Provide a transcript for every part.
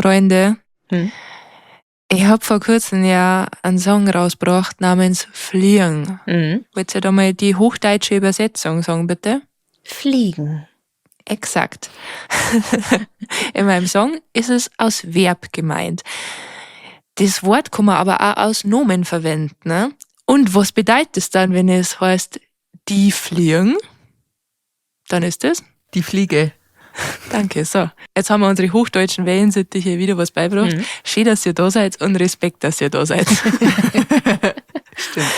Freunde, ich habe vor kurzem ja einen Song rausgebracht namens Fliegen. Willst du da mal die hochdeutsche Übersetzung sagen, bitte? Fliegen. Exakt. In meinem Song ist es aus Verb gemeint. Das Wort kann man aber auch aus Nomen verwenden. Ne? Und was bedeutet es dann, wenn es heißt, die fliegen? Dann ist es? Die Fliege. Danke, so. Jetzt haben wir unsere hochdeutschen Wellensittiche wieder was beigebracht. Schön, dass ihr da seid und Respekt, dass ihr da seid. Stimmt.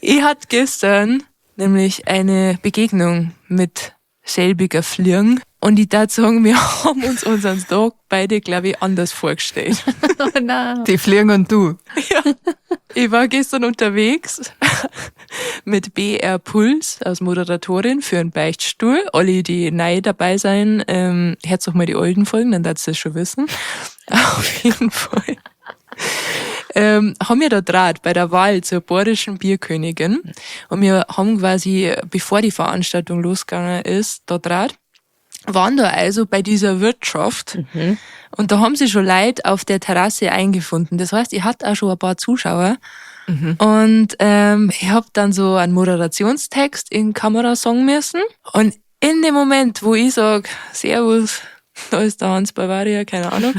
Ich hatte gestern nämlich eine Begegnung mit selbiger Fliegen und ich darf sagen, wir haben uns unseren Tag beide, glaube ich, anders vorgestellt. Oh nein. Die Fliegen und du. Ja. Ich war gestern unterwegs mit BR Puls als Moderatorin für einen Beichtstuhl. Alle, die neu dabei sein, hört doch mal die alten Folgen, dann darfst du das schon wissen. Auf jeden Fall. Haben wir da Draht bei der Wahl zur bayerischen Bierkönigin. Und wir haben quasi, bevor die Veranstaltung losgegangen ist, da Draht. Waren da also bei dieser Wirtschaft und da haben sich schon Leute auf der Terrasse eingefunden. Das heißt, ich hatte auch schon ein paar Zuschauer und ich habe dann so einen Moderationstext in Kamera sagen müssen und in dem Moment, wo ich sage, Servus, da ist der Hans Bavaria, keine Ahnung,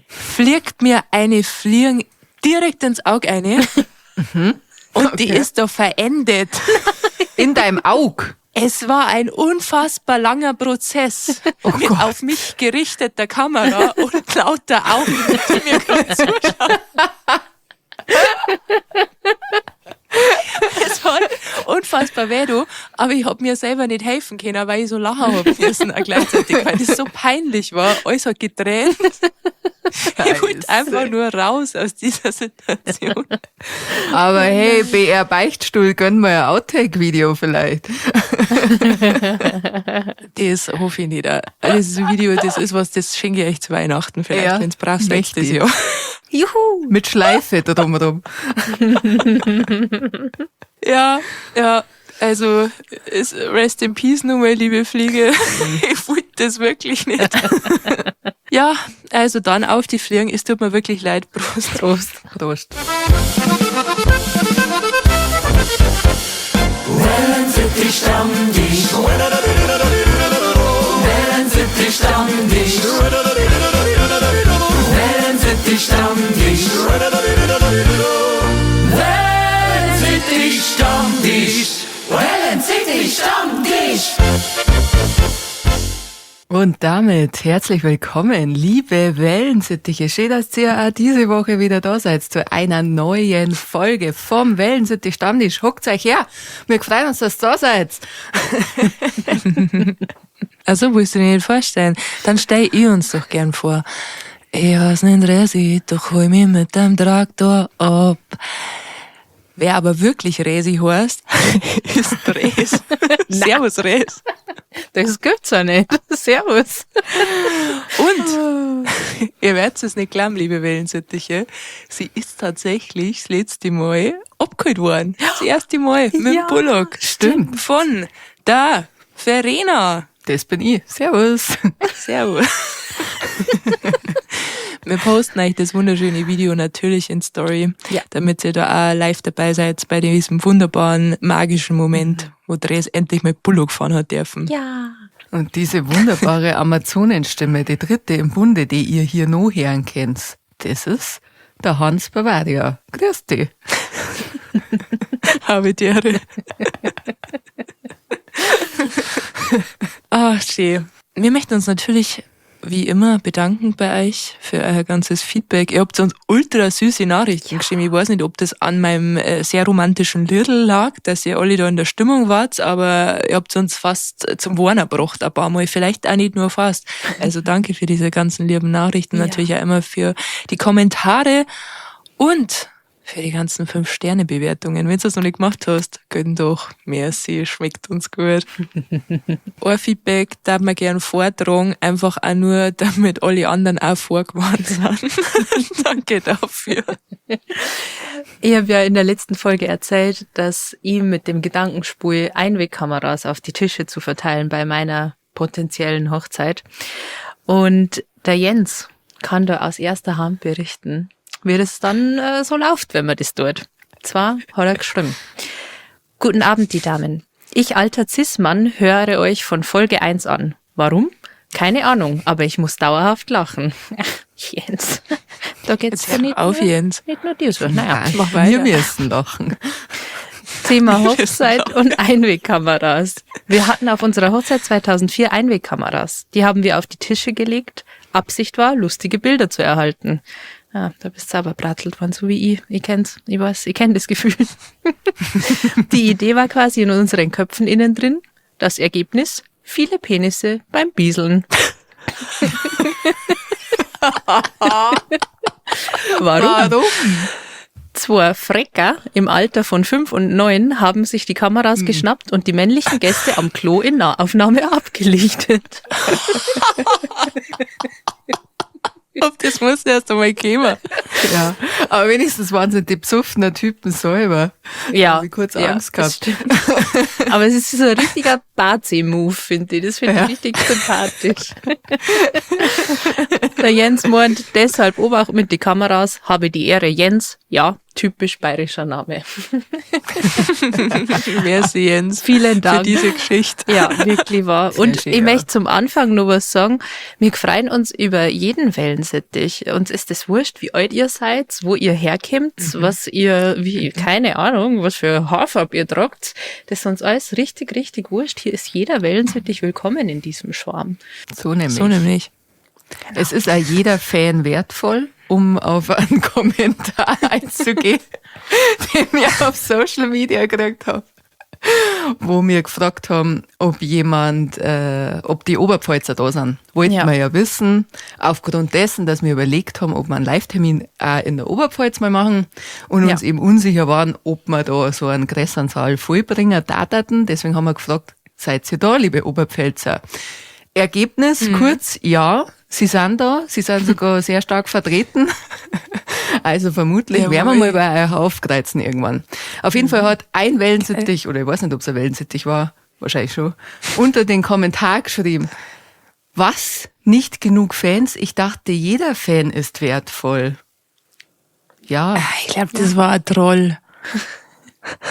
fliegt mir eine Fliege direkt ins Auge rein und die ist da verendet. In deinem Auge? Es war ein unfassbar langer Prozess mit Gott. auf mich gerichteter Kamera und lauter Augen, die mir gerade zuschauen. Es war unfassbar weh, du, aber ich hab mir selber nicht helfen können, weil ich so lachen hab müssen gleichzeitig, weil das so peinlich war. Alles hat getränt. Ich wollte einfach nur raus aus dieser Situation. Aber hey, BR Beichtstuhl, gönn mal ein Outtake-Video vielleicht. Das hoffe ich nicht. Das Video, das ist was, das schenke ich euch zu Weihnachten vielleicht, Ja, wenn's brauchst nächstes richtig. Jahr. Juhu. Mit Schleife da drumherum. Ja, also rest in peace nochmal, liebe Fliege. Ich wollte das wirklich nicht. Ja, also dann auf die Fliegen. Es tut mir wirklich leid. Prost. Prost. Prost. Wellensittich Stammtisch. Wellensittich Stammtisch. Wellensittich Stammtisch. Wellensittich Stammtisch. Wellensittich Stammtisch. Und damit herzlich willkommen, liebe Wellensittiche. Schön, dass ihr auch diese Woche wieder da seid zu einer neuen Folge vom Wellensittich Stammtisch. Hockt euch her. Wir freuen uns, dass ihr da seid. Also, willst du dir nicht vorstellen? Dann stell ich uns doch gern vor. Ich heiß nicht Resi, doch hol mich mit dem Traktor ab. Wer aber wirklich Resi heißt, ist Res. Servus, Res. Das gibt's ja nicht. Servus. Und ihr werdet es nicht glauben, liebe Wellensittiche, sie ist tatsächlich das letzte Mal abgeholt worden. Das erste Mal mit dem Bullock. Stimmt. Von der Verena. Das bin ich. Servus. Servus. Wir posten euch das wunderschöne Video natürlich in Story, damit ihr da auch live dabei seid bei diesem wunderbaren, magischen Moment, wo Dres endlich mal Bullock fahren hat dürfen. Ja. Und diese wunderbare Amazonenstimme, die dritte im Bunde, die ihr hier noch hören könnt, das ist der Hans Bavaria. Grüß dich. Habe die Ehre. Ach, schön. Wir möchten uns natürlich wie immer bedanken bei euch für euer ganzes Feedback. Ihr habt uns ultra süße Nachrichten geschrieben. Ich weiß nicht, ob das an meinem sehr romantischen Liedl lag, dass ihr alle da in der Stimmung wart, aber ihr habt uns fast zum Warner gebracht ein paar Mal. Vielleicht auch nicht nur fast. Also danke für diese ganzen lieben Nachrichten. Natürlich auch immer für die Kommentare und für die ganzen 5-Sterne-Bewertungen. Wenn du das noch nicht gemacht hast, gönn doch. Merci, schmeckt uns gut. Ein Feedback darf man gern vortragen, einfach auch nur, damit alle anderen auch vorgewarnt sind. Danke dafür. Ich habe ja in der letzten Folge erzählt, dass ihm mit dem Gedankenspiel Einwegkameras auf die Tische zu verteilen bei meiner potenziellen Hochzeit. Und der Jens kann da aus erster Hand berichten, wie das dann so läuft, wenn man das tut. Zwar hat er geschrieben. Guten Abend, die Damen. Ich, alter Cis-Mann, höre euch von Folge 1 an. Warum? Keine Ahnung, aber ich muss dauerhaft lachen. Jens, da geht's ja nicht auf, nur, Jens. nicht nur dir so. Naja, mach Wir weiter. müssen lachen. Thema Hochzeit und Einwegkameras. Wir hatten auf unserer Hochzeit 2004 Einwegkameras. Die haben wir auf die Tische gelegt. Absicht war, lustige Bilder zu erhalten. Ja, da bist du aber brattelt worden, so wie ich. Ich kenn's, ich weiß, ich kenn das Gefühl. Die Idee war quasi in unseren Köpfen innen drin. Das Ergebnis? Viele Penisse beim Bieseln. Warum? Zwei Frecker im Alter von 5 und 9 haben sich die Kameras geschnappt und die männlichen Gäste am Klo in Nahaufnahme abgelichtet. Das muss erst einmal gehen. Ja, aber wenigstens waren sie die besoffenen Typen selber. Ja, Hab ich kurz ja, Angst das gehabt. stimmt. Aber es ist so ein richtiger Bazi-Move, finde ich. Das finde ich richtig sympathisch. Der Jens meint, deshalb Obacht mit die Kameras, habe die Ehre Jens. Ja, typisch bayerischer Name. Merci, Jens. Vielen Dank. Für diese Geschichte. Ja, wirklich wahr. Sehr Und schön, ich ja. möchte zum Anfang noch was sagen. Wir freuen uns über jeden Wellensittich. Uns ist es wurscht, wie alt ihr seid, wo ihr herkommt, was ihr, keine Ahnung, was für Haarfarbe ihr tragt. Das ist uns alles richtig, richtig wurscht. Hier ist jeder Wellensittich willkommen in diesem Schwarm. So nämlich. So nämlich. Es ist auch jeder Fan wertvoll, um auf einen Kommentar einzugehen, den wir auf Social Media gekriegt haben, wo wir gefragt haben, ob ob die Oberpfälzer da sind. Wollten Ja. wir ja wissen, aufgrund dessen, dass wir überlegt haben, ob wir einen Live-Termin auch in der Oberpfalz mal machen und uns Ja. eben unsicher waren, ob wir da so einen größeren Saal vollbringen darten. Deswegen haben wir gefragt, seid ihr da, liebe Oberpfälzer? Ergebnis, kurz, ja, sie sind da, sie sind sogar sehr stark vertreten. Also vermutlich Jawohl. werden wir mal bei euch aufkreuzen irgendwann. Auf jeden Fall hat ein Wellensittich, oder ich weiß nicht, ob es ein Wellensittich war, wahrscheinlich schon, unter den Kommentar geschrieben, was? Nicht genug Fans? Ich dachte, jeder Fan ist wertvoll. Ja, Ich glaube, das war ein Troll.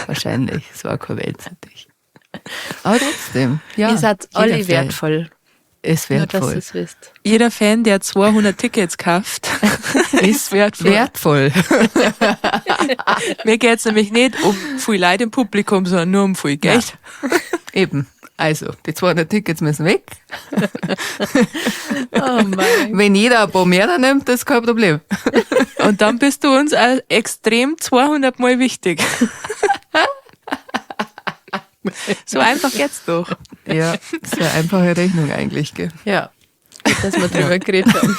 wahrscheinlich. Es war kein Wellensittich. Aber trotzdem, ja. ihr seid jeder alle Fan wertvoll. ist Nur, dass ihr wertvoll. es wisst. Jeder Fan, der 200 Tickets kauft, ist wertvoll. Wertvoll. Mir geht's nämlich nicht um viel Leute im Publikum, sondern nur um viel Geld. Eben. Also, die 200 Tickets müssen weg. Oh mein. Wenn jeder ein paar mehr nimmt, ist kein Problem. Und dann bist du uns auch extrem 200 Mal wichtig. So einfach geht's doch. Ja, ist eine einfache Rechnung eigentlich, gell? Ja, gut, dass wir drüber geredet haben.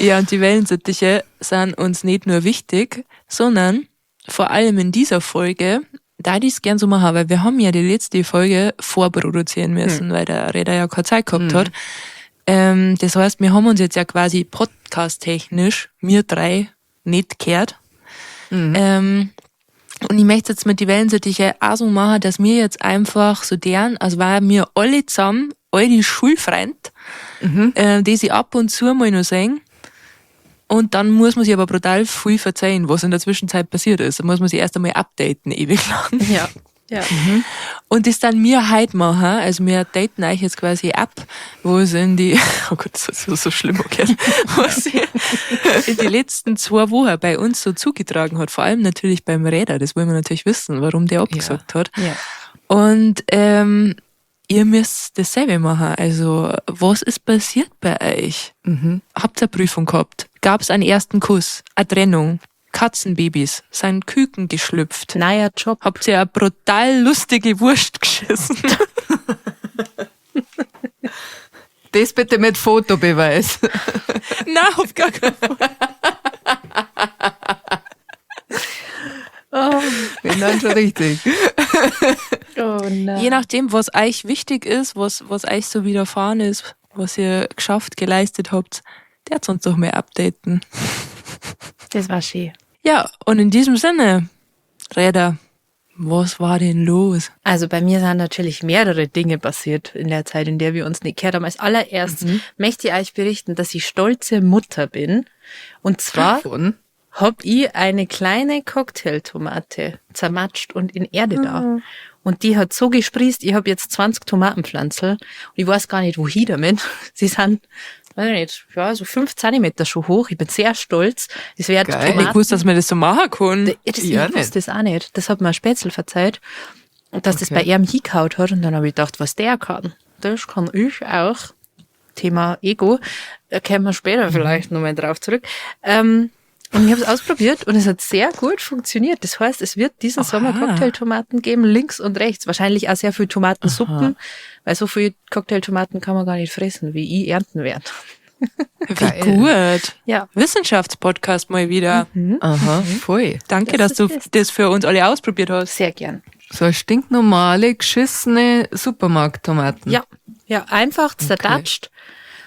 Ja, und die Wellensittiche sind uns nicht nur wichtig, sondern vor allem in dieser Folge, da ich es gern so machen, weil wir haben ja die letzte Folge vorproduzieren müssen, weil der Räder ja keine Zeit gehabt hat. Das heißt, wir haben uns jetzt ja quasi podcast-technisch, wir drei, nicht gehört. Und ich möchte jetzt mit die Wellensittiche auch so machen, dass wir jetzt einfach so deren, also weil wir alle zusammen, all die Schulfreunde, die sie ab und zu mal noch sehen. Und dann muss man sich aber brutal viel verzeihen, was in der Zwischenzeit passiert ist. Da muss man sich erst einmal updaten, ewig lang. Ja, ja. Und das dann wir heute machen, also wir daten euch jetzt quasi ab, wo es in die, oh Gott, das ist so schlimm, okay, was sie in die letzten 2 Wochen bei uns so zugetragen hat, vor allem natürlich beim Räder, das wollen wir natürlich wissen, warum der abgesagt hat. Ja. Und ihr müsst dasselbe machen, also was ist passiert bei euch? Habt ihr eine Prüfung gehabt? Gab's einen ersten Kuss? Eine Trennung? Katzenbabys? Sind Küken geschlüpft? Neuer Job. Habt ihr eine brutal lustige Wurst geschissen? Das bitte mit Fotobeweis. Nein, auf gar keinen Fall. Wenn dann schon richtig. Oh nein. Je nachdem, was euch wichtig ist, was euch so widerfahren ist, was ihr geschafft, geleistet habt, der uns doch mal updaten. Das war schön. Ja, und in diesem Sinne, Räder, Was war denn los? Also bei mir sind natürlich mehrere Dinge passiert in der Zeit, in der wir uns nicht gehört haben. Als allererstes möchte ich euch berichten, dass ich stolze Mutter bin. Und zwar Von? habe ich eine kleine Cocktailtomate zermatscht und in Erde da. Und die hat so gesprießt, ich habe jetzt 20 Tomatenpflanzl und ich weiß gar nicht, wohin damit. Sie sind, weiß ich nicht, ja, so 5 Zentimeter schon hoch. Ich bin sehr stolz. Das wird Geil. Ich wusste, dass man das so machen kann. ich Ja, wusste das auch nicht. Das hat mir ein Spätzl verzeiht. Und dass das bei ihm hingehauen hat. Und dann habe ich gedacht, was der kann, das kann ich auch. Thema Ego. Da kommen wir später vielleicht nochmal drauf zurück. Und ich habe es ausprobiert und es hat sehr gut funktioniert. Das heißt, es wird diesen Sommer Cocktailtomaten geben, links und rechts. Wahrscheinlich auch sehr viel Tomatensuppen, weil so viel Cocktailtomaten kann man gar nicht fressen, wie ich ernten werde. Wie gut. Ja. Wissenschaftspodcast mal wieder. Aha, voll. Danke, Das dass du ist das für uns alle ausprobiert hast. Sehr gern. So eine stinknormale, geschissene Supermarkttomaten. Ja, einfach zerdatscht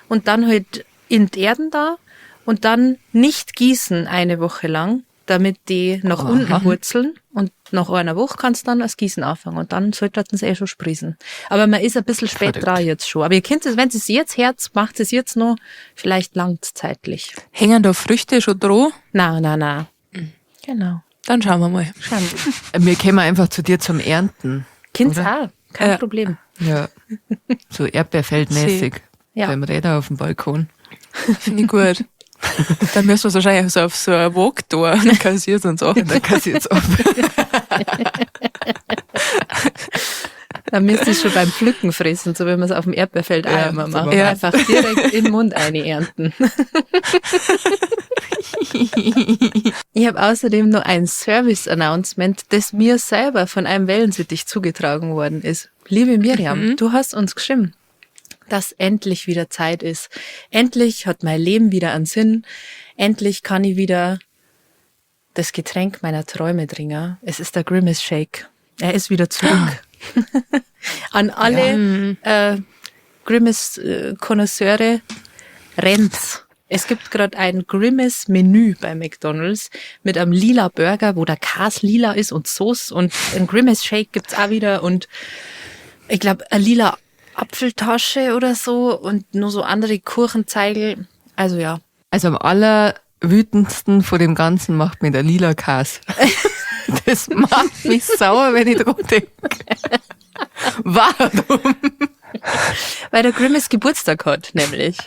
und dann halt in die Erden da und dann nicht gießen eine Woche lang, damit die nach unten wurzeln und nach einer Woche kannst du dann das Gießen anfangen und dann sollte es schon sprießen. Aber man ist ein bisschen spät Verrückt. dran jetzt schon. Aber ihr könnt es, wenn es jetzt herz, macht es jetzt noch, vielleicht langt's zeitlich. Hängen da Früchte schon dran? Na. Genau. Dann schauen wir mal. Schauen wir. Wir kommen einfach zu dir zum Ernten. Kind's Oder? auch, kein Problem. Ja. So Erdbeerfeldmäßig. Ja. Beim Räder auf dem Balkon. Finde ich gut. Dann müssen wir es wahrscheinlich so auf so ein Walk-Tor kassiert und so. Da kannst du jetzt auf. Dann müsst ihr schon beim Pflücken fressen, so wie man es auf dem Erdbeerfeld auch immer so macht. machen wir. Einfach direkt in den Mund einernten. Ich habe außerdem noch ein Service-Announcement, das mir selber von einem Wellensittich zugetragen worden ist. Liebe Miriam, du hast uns geschrieben, dass endlich wieder Zeit ist. Endlich hat mein Leben wieder einen Sinn. Endlich kann ich wieder das Getränk meiner Träume trinken. Es ist der Grimace Shake. Er ist wieder zurück. An alle Grimace-Konnoisseure, rennt's. Es gibt gerade ein Grimace-Menü bei McDonald's mit einem lila Burger, wo der Käse lila ist und Sauce und ein Grimace Shake gibt's auch wieder und ich glaube, eine lila Apfeltasche oder so und nur so andere Kuchenzeigel. Also ja. Also am allerwütendsten vor dem Ganzen macht mir der lila Käse. Das macht mich sauer, wenn ich dran denke. Warum? Weil der Grimace Geburtstag hat, nämlich.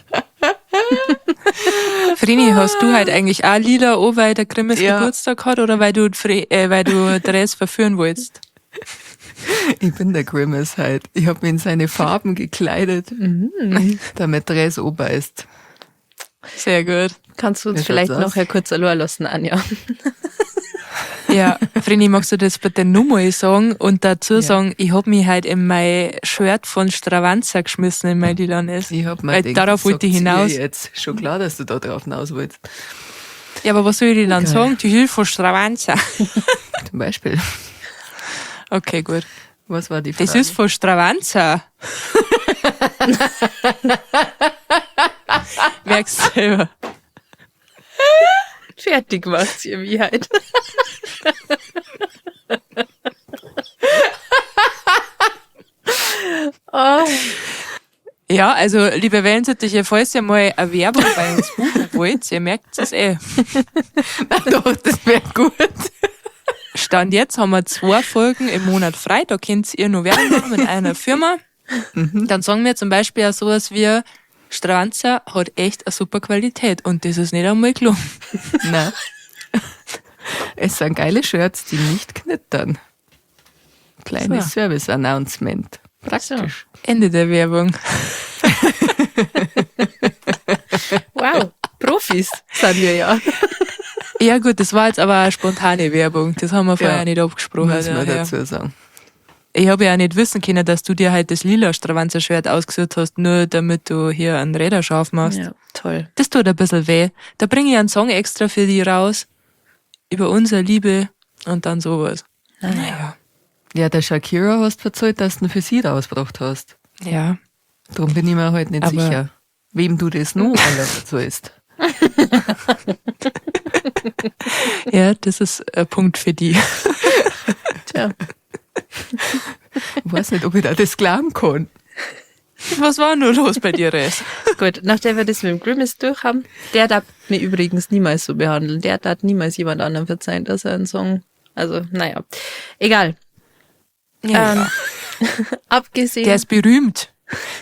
Vrini, hast du halt eigentlich auch lila an, weil der Grimace Geburtstag hat oder weil du Therese verführen wolltest? Ich bin der Grimace halt. Ich habe mich in seine Farben gekleidet, damit Dress ober ist. Sehr gut. Kannst du uns Wie vielleicht schaut's aus? nachher kurz allein lassen, Anja? Ja, Vrini, magst du das bitte nochmal sagen und dazu sagen, ich hab mich halt in mein Shirt von Stravanza geschmissen, in mein lilanes. Ich hab mir Weil gedacht, darauf wollte ich sagt's hinaus. ihr jetzt. Schon klar, dass du da drauf hinaus wolltest. Ja, aber was soll ich dir dann Geil. sagen? Die Hilfe von Stravanza. Zum Beispiel. Okay, gut. Was war die Frage? Das ist von Stravanza. Merkst du selber. Fertig macht's ihr wie halt. Oh. Ja, also, liebe Wellensittiche, falls ihr mal eine Werbung bei uns buchen wollt, ihr merkt es eh. Doch, das wäre gut. Stand jetzt haben wir 2 Folgen im Monat frei, da könnt ihr nur Werbung machen mit einer Firma. Dann sagen wir zum Beispiel auch sowas wie, Stravanza hat echt eine super Qualität und das ist nicht einmal gelungen. Nein. Es sind geile Shirts, die nicht knittern. Kleines So. Service-Announcement. Praktisch. Ende der Werbung. Wow, Profis sind wir ja. Ja gut, das war jetzt aber eine spontane Werbung, das haben wir vorher Ja, nicht abgesprochen. Muss man daher. dazu sagen. Ich habe ja auch nicht wissen können, dass du dir halt das lila Stravanza-Shirt ausgesucht hast, nur damit du hier einen Räder scharf machst. Ja, toll. Das tut ein bisschen weh. Da bringe ich einen Song extra für die raus. Über unsere Liebe und dann sowas. Naja. Ja, der Shakira hast verzeiht, dass du ihn für sie rausgebracht hast. Ja. Darum bin ich mir halt nicht Aber- sicher, wem du das noch alle verzeihst. Ja, das ist ein Punkt für die. Ja. Ich weiß nicht, ob ich da das glauben kann. Was war nur los bei dir, Res? Gut, nachdem wir das mit dem Grimace durch haben, der darf mich übrigens niemals so behandeln. Der darf niemals jemand anderem verzeihen, dass er einen Song, also, naja. Egal. Ja. Abgesehen. Der ist berühmt.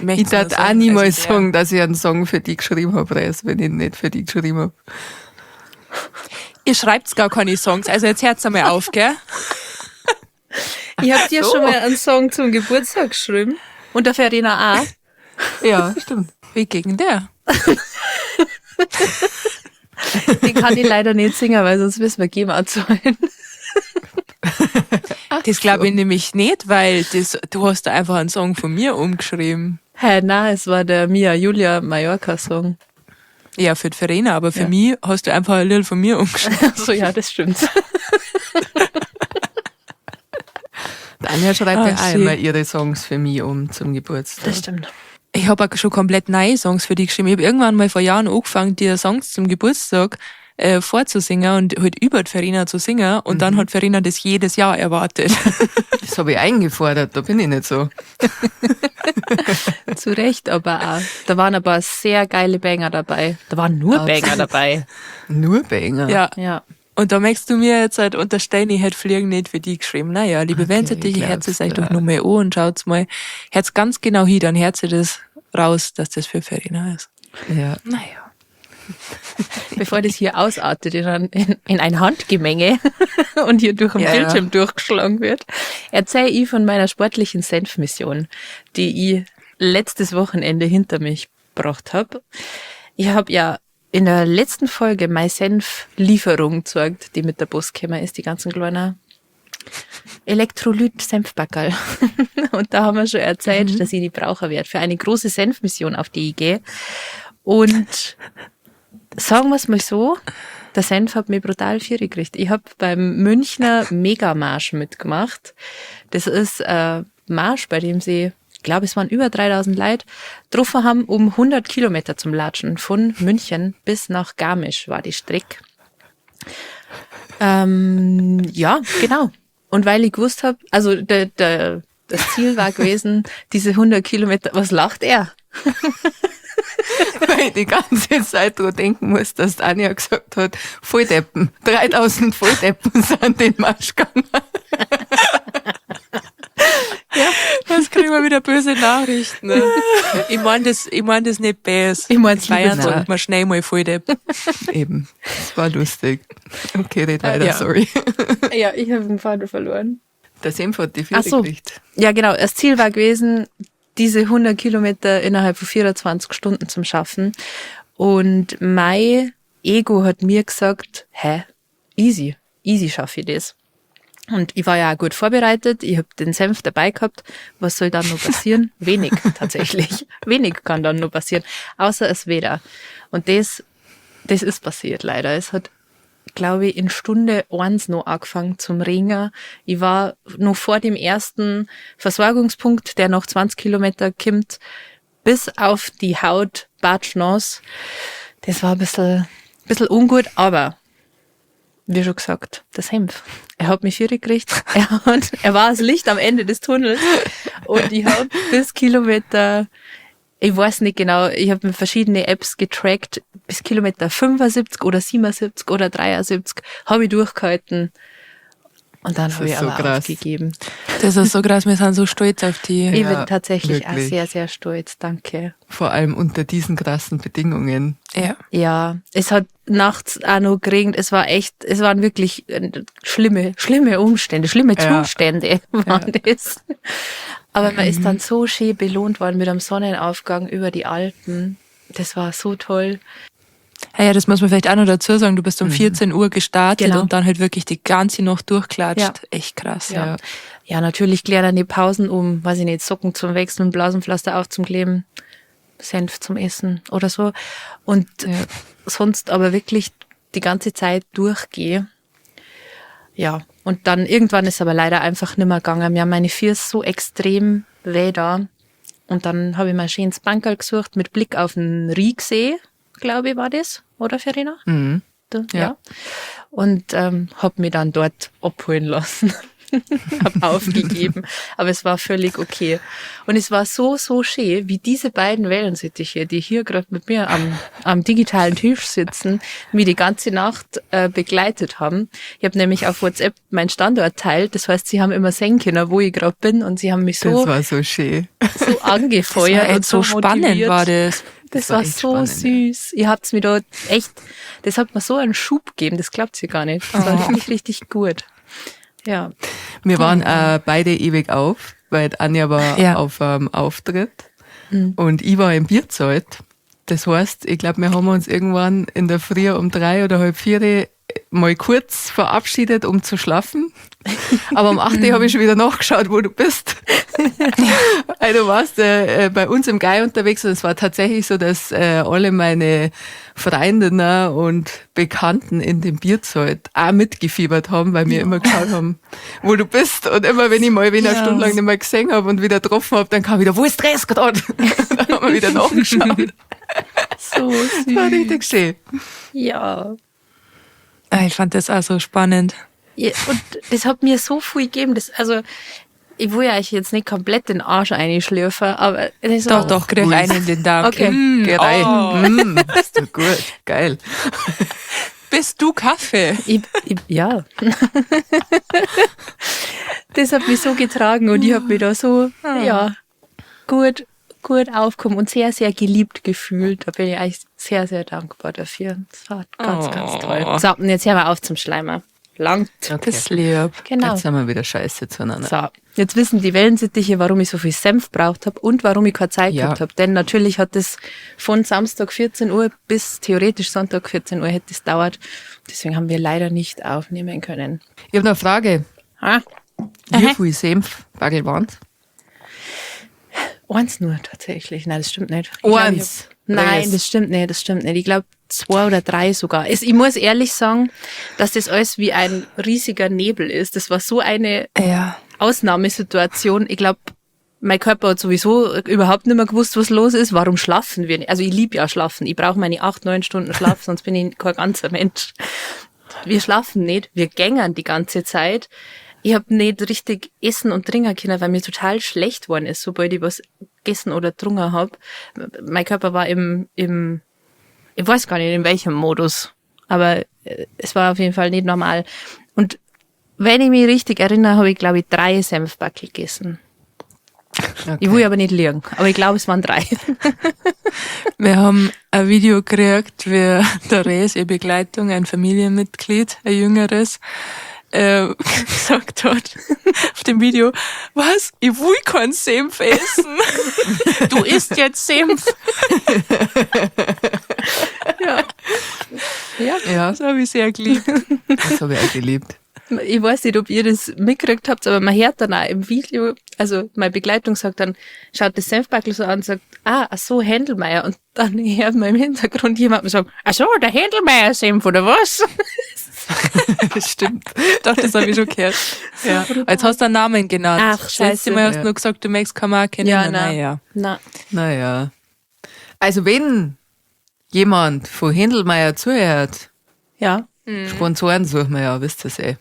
Ich darf auch niemals sagen, dass ich einen Song für dich geschrieben habe, Res, wenn ich ihn nicht für dich geschrieben habe. Ihr schreibt gar keine Songs, also jetzt hört's einmal auf, gell? Ich hab dir schon mal einen Song zum Geburtstag geschrieben. Und der Verena auch. Ja, stimmt. Wie gegen der? Den kann ich leider nicht singen, weil sonst müssen wir GEMA zahlen. Das glaube ich nämlich nicht, weil du hast da einfach einen Song von mir umgeschrieben. Nein, es war der Mia Julia Mallorca-Song. Ja, für die Verena, aber für Ja. mich hast du einfach ein Lied von mir umgeschrieben. So, ja, das stimmt. Anja schreibt ja auch schön. immer ihre Songs für mich zum Geburtstag. Das stimmt. Ich habe auch schon komplett neue Songs für dich geschrieben. Ich habe irgendwann mal vor Jahren angefangen, dir Songs zum Geburtstag vorzusingen und halt über die Verena zu singen. Und dann hat Verena das jedes Jahr erwartet. Das habe ich eingefordert, da bin ich nicht so. Zu Recht, aber auch. Da waren aber sehr geile Banger dabei. Da waren nur Banger dabei. Nur Banger. Ja. Ja. Und da möchtest du mir jetzt halt unterstellen, ich hätte Fliegen nicht für die geschrieben. Naja, liebe Okay, Wellensittiche, glaubst hört es euch du. doch nur mal an und schaut's mal. Hört's ganz genau hin, dann hört ihr das raus, dass das für Verena ist. Ja. Naja. Bevor das hier ausartet in ein Handgemenge und hier durch den Ja. Bildschirm durchgeschlagen wird, erzähle ich von meiner sportlichen Senfmission, die ich letztes Wochenende hinter mich gebracht habe. Ich habe ja in der letzten Folge meine Senflieferung gezeigt, die mit der Bus gekommen ist, die ganzen kleinen Elektrolyt-Senfbackerl. Und da haben wir schon erzählt, dass ich die brauchen werde für eine große Senfmission, auf die ich gehe. Und sagen wir es mal so, der Senf hat mich brutal fierig gekriegt. Ich habe beim Münchner Megamarsch mitgemacht. Das ist ein Marsch, bei dem sie, ich glaube, es waren über 3000 Leute, getroffen haben, um 100 Kilometer zum Latschen. Von München bis nach Garmisch war die Strecke. Ja, genau. Und weil ich gewusst habe, also das Ziel war gewesen, diese 100 Kilometer, was lacht er? Weil ich die ganze Zeit dran denken muss, dass die Anja gesagt hat, Volldeppen. 3000 Volldeppen sind den Marsch gegangen. Jetzt kriegen wir wieder böse Nachrichten. Ne? Ich mein das nicht böse. Ich mein's Bayern lieb. sagt man schnell mal voll Depp. Eben. Das war lustig. Okay, red weiter, ja. sorry. Ja, ich habe den Vater verloren. Der Senf hat die Ach Vierte so. gekriegt. Ja, genau. Das Ziel war gewesen, diese 100 Kilometer innerhalb von 24 Stunden zu schaffen. Und mein Ego hat mir gesagt, easy schaffe ich das. Und ich war ja auch gut vorbereitet. Ich habe den Senf dabei gehabt. Was soll dann noch passieren? Wenig, tatsächlich. Wenig kann dann noch passieren. Außer es Wetter. Und das ist passiert leider. Es hat, glaube ich, in Stunde 1 noch angefangen zum Regnen. Ich war noch vor dem ersten Versorgungspunkt, der noch 20 Kilometer kommt, bis auf die Haut batschnass. Das war ein bisschen ungut, aber wie schon gesagt, der Senf. Er hat mich fierig gekriegt. Er war das Licht am Ende des Tunnels. Und ich habe bis Kilometer, ich weiß nicht genau, ich habe mit verschiedene Apps getrackt, bis Kilometer 75 oder 77 oder 73 habe ich durchgehalten. Und dann habe ich ist so aber krass. aufgegeben. Das ist so krass, wir sind so stolz auf die. Ich Ja, bin tatsächlich auch wirklich. sehr, sehr stolz. Danke. Vor allem unter diesen krassen Bedingungen. Ja. Ja, es hat nachts auch noch geregnet. Es waren wirklich schlimme Umstände, schlimme Ja. Zustände waren das. Aber man ist dann so schön belohnt worden mit einem Sonnenaufgang über die Alpen. Das war so toll. Ja, das muss man vielleicht auch noch dazu sagen. Du bist um 14 Uhr gestartet Genau. und dann halt wirklich die ganze Nacht durchklatscht. Ja. Echt krass. Ja, ja, natürlich klären die Pausen um, weiß ich nicht, Socken zum Wechseln, Blasenpflaster aufzukleben, Senf zum Essen oder so. Und sonst aber wirklich die ganze Zeit durchgehe. Ja, und dann irgendwann ist aber leider einfach nicht mehr gegangen. Mir haben meine Füße so extrem weh da. Und dann habe ich mir ein schönes Bankerl gesucht mit Blick auf den Riegsee, glaube ich, war das, oder Verena? Mhm. Du, Ja. ja. Und habe mich dann dort abholen lassen. habe aufgegeben. Aber es war völlig okay. Und es war so, so schön, wie diese beiden Wellensittiche, die hier gerade mit mir am digitalen Tisch sitzen, mich die ganze Nacht begleitet haben. Ich habe nämlich auf WhatsApp meinen Standort teilt. Das heißt, sie haben immer sehen können, wo ich gerade bin. Und sie haben mich Das war so schön. so angefeuert. Das war und so spannend motiviert. war das. Das war war echt so spannend, süß. Ihr habt's mir da echt, das hat mir so einen Schub gegeben, das glaubt ihr gar nicht. Das war richtig, richtig gut. Ja. Wir waren beide ewig auf, weil Anja war Ja. auf Auftritt und ich war im Bierzelt. Das heißt, ich glaube, wir haben uns irgendwann in der Früh um 3 oder halb 4 mal kurz verabschiedet, um zu schlafen. Aber um 8 habe ich schon wieder nachgeschaut, wo du bist. Also du warst bei uns im Gai unterwegs und es war tatsächlich so, dass alle meine Freundinnen und Bekannten in dem Bierzelt auch mitgefiebert haben, weil wir immer geschaut haben, wo du bist. Und immer, wenn ich mal eine Stunde lang nicht mehr gesehen habe und wieder getroffen habe, dann kam wieder, wo ist Dress gerade? Dann haben wir wieder nachgeschaut. So süß. Das war richtig schön. Ja. Ich fand das auch so spannend. Ja, und das hat mir so viel gegeben. Ich will ja euch jetzt nicht komplett den Arsch einschlürfen, aber das war, Doch, krieg Ui. einen in den Darm. Okay. Geh rein. Ist doch gut. Geil. Bist du Kaffee? Ja. Das hat mich so getragen und ich habe mich da so, gut aufgekommen und sehr, sehr geliebt gefühlt. Da bin ich eigentlich sehr, sehr dankbar dafür. Das war ganz, ganz toll. So, und jetzt hören wir auf zum Schleimer. Langt. Okay. Das lieb. Genau. Jetzt sind wir wieder scheiße zueinander. So, jetzt wissen die Wellensittiche, warum ich so viel Senf braucht habe und warum ich keine Zeit Ja. gehabt habe. Denn natürlich hat es von Samstag 14 Uhr bis theoretisch Sonntag 14 Uhr hätte es dauert. Deswegen haben wir leider nicht aufnehmen können. Ich habe noch eine Frage. Ah, Wie viel Senfbagel waren es? eins nur tatsächlich. Nein, das stimmt nicht. Eins. Nein, Drei. das stimmt nicht. Ich glaube 2 oder 3 sogar. Ich muss ehrlich sagen, dass das alles wie ein riesiger Nebel ist. Das war so eine Ja. Ausnahmesituation. Ich glaube, mein Körper hat sowieso überhaupt nicht mehr gewusst, was los ist. Warum schlafen wir nicht? Also ich liebe ja schlafen. Ich brauche meine 8-9 Stunden Schlaf, sonst bin ich kein ganzer Mensch. Wir schlafen nicht, wir gängern die ganze Zeit. Ich habe nicht richtig essen und trinken können, weil mir total schlecht worden ist, sobald ich was gegessen oder getrunken habe. Mein Körper war ich weiß gar nicht in welchem Modus, aber es war auf jeden Fall nicht normal. Und wenn ich mich richtig erinnere, habe ich, glaube ich, 3 Senfbackel gegessen. Okay. Ich will aber nicht liegen, aber ich glaube, es waren 3. Wir haben ein Video gekriegt, wie Therese, ihre Begleitung, ein Familienmitglied, ein jüngeres, gesagt hat auf dem Video, was? Ich will keinen Senf essen. Du isst jetzt Senf. Ja, Das habe ich sehr geliebt. das habe ich auch geliebt. Ich weiß nicht, ob ihr das mitgekriegt habt, aber man hört dann auch im Video, also meine Begleitung sagt dann, schaut das Senfbackel so an und sagt, ach so, Händelmeier. Und dann hört man im Hintergrund jemanden sagen, ach so, der Händelmeier-Senf, oder was? Das stimmt. Doch, das habe ich schon gehört. Ja. Jetzt hast du einen Namen genannt. Ach, Das scheiße. letzte Mal hast du Ja. nur gesagt, du möchtest keinen Markt kennen. Ja, Naja. na. Naja. Also wenn jemand von Händelmeier zuhört, Ja. Sponsoren suchen wir ja, wisst ihr eh.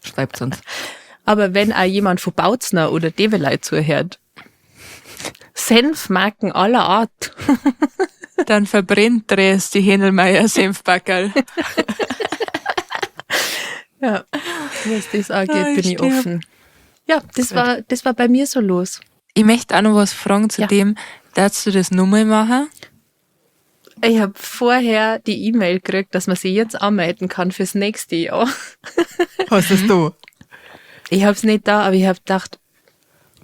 Schreibt uns. Aber wenn auch jemand von Bautzner oder Develei zuhört, Senfmarken aller Art. Dann verbrennt Dres die Händelmeier Senfbackerl. Ja, was das angeht, Ah, bin ich stimmt. offen. Ja, das war bei mir so los. Ich möchte auch noch was fragen zu Ja. dem, darfst du das nochmal machen? Ich habe vorher die E-Mail gekriegt, dass man sich jetzt anmelden kann fürs nächste Jahr. Hast es du? Ich habe es nicht da, aber ich habe gedacht,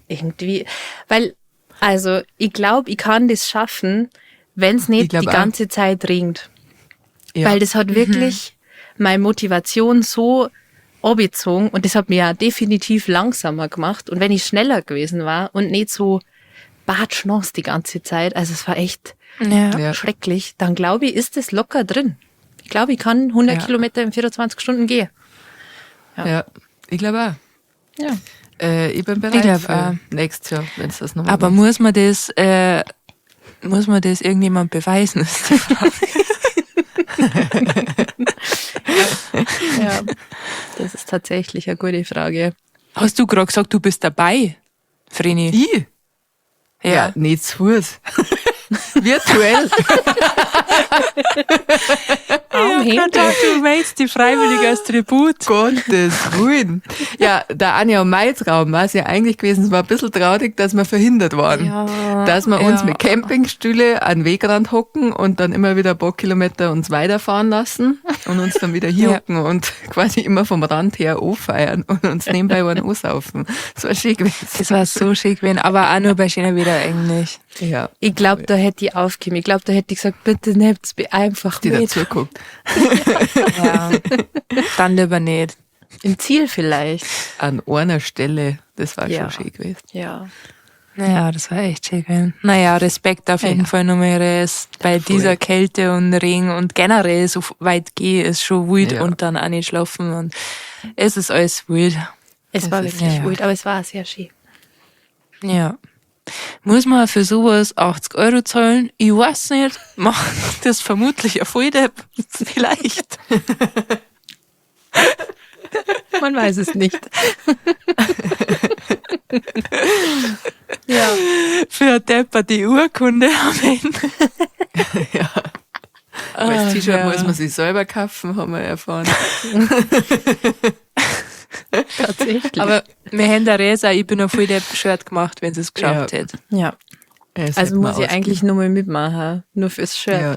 irgendwie, weil, also ich glaube, ich kann das schaffen, wenn es Ich nicht glaub die auch. ganze Zeit regnet. Ja. Weil das hat wirklich meine Motivation so abgezogen und das hat mir ja definitiv langsamer gemacht. Und wenn ich schneller gewesen war und nicht so batschnass die ganze Zeit, also es war echt Ja. schrecklich, dann glaube ich, ist es locker drin. Ich glaube, ich kann 100 Ja. Kilometer in 24 Stunden gehen. Ja, ich glaube auch. Ja. Ich bin bereit Ich glaub für auch. nächstes Jahr, wenn es das nochmal Aber muss man das irgendjemand beweisen? Ist die Frage. Ja. Das ist tatsächlich eine gute Frage. Hast du gerade gesagt, du bist dabei, Vreni? Ich? Ja, nicht zu Fuß. Virtuell. Am Handy. Du meinst die Freiwillige als Tribut. Gottes Willen. Ja, der Anja und mein Traum war es ja eigentlich gewesen, es war ein bisschen traurig, dass wir verhindert waren. Ja, Dass wir uns ja. mit Campingstühle an den Wegrand hocken und dann immer wieder ein paar Kilometer uns weiterfahren lassen und uns dann wieder hier Ja. hocken und quasi immer vom Rand her anfeiern und uns nebenbei einen ansaufen. Das war schön gewesen. Das war so schick gewesen, aber auch nur bei schöner Wetter eigentlich. Ja, Ich glaube, da hätte ich aufgegeben. Ich glaube, da hätte ich gesagt, bitte nehmt's mir einfach die mit. dazu guckt. Ja. Dann lieber nicht. Im Ziel vielleicht. An einer Stelle, das war Ja. schon schön gewesen. Ja. Naja, das war echt schick gewesen. Naja, Respekt auf jeden Ja. Fall nochmal bei voll. dieser Kälte und Regen und generell so weit gehen ist schon wild Ja. und dann auch nicht schlafen und es ist alles wild. Es war ist- wirklich ja. gut, aber es war sehr schön. Ja. Muss man für sowas 80 Euro zahlen? Ich weiß nicht. Macht das vermutlich ein Volldepp? Vielleicht. Man weiß es nicht. Ja. Für eine Depper die Urkunde am Ende. Das T-Shirt ja. muss man sich selber kaufen, haben wir erfahren. Tatsächlich. Aber wir haben der Resa, ich bin ein Volldepp-Shirt gemacht, wenn sie es geschafft Ja. hätte. ja. Es Also hätte man muss ich eigentlich nur mal mitmachen. Nur fürs Shirt. Ja,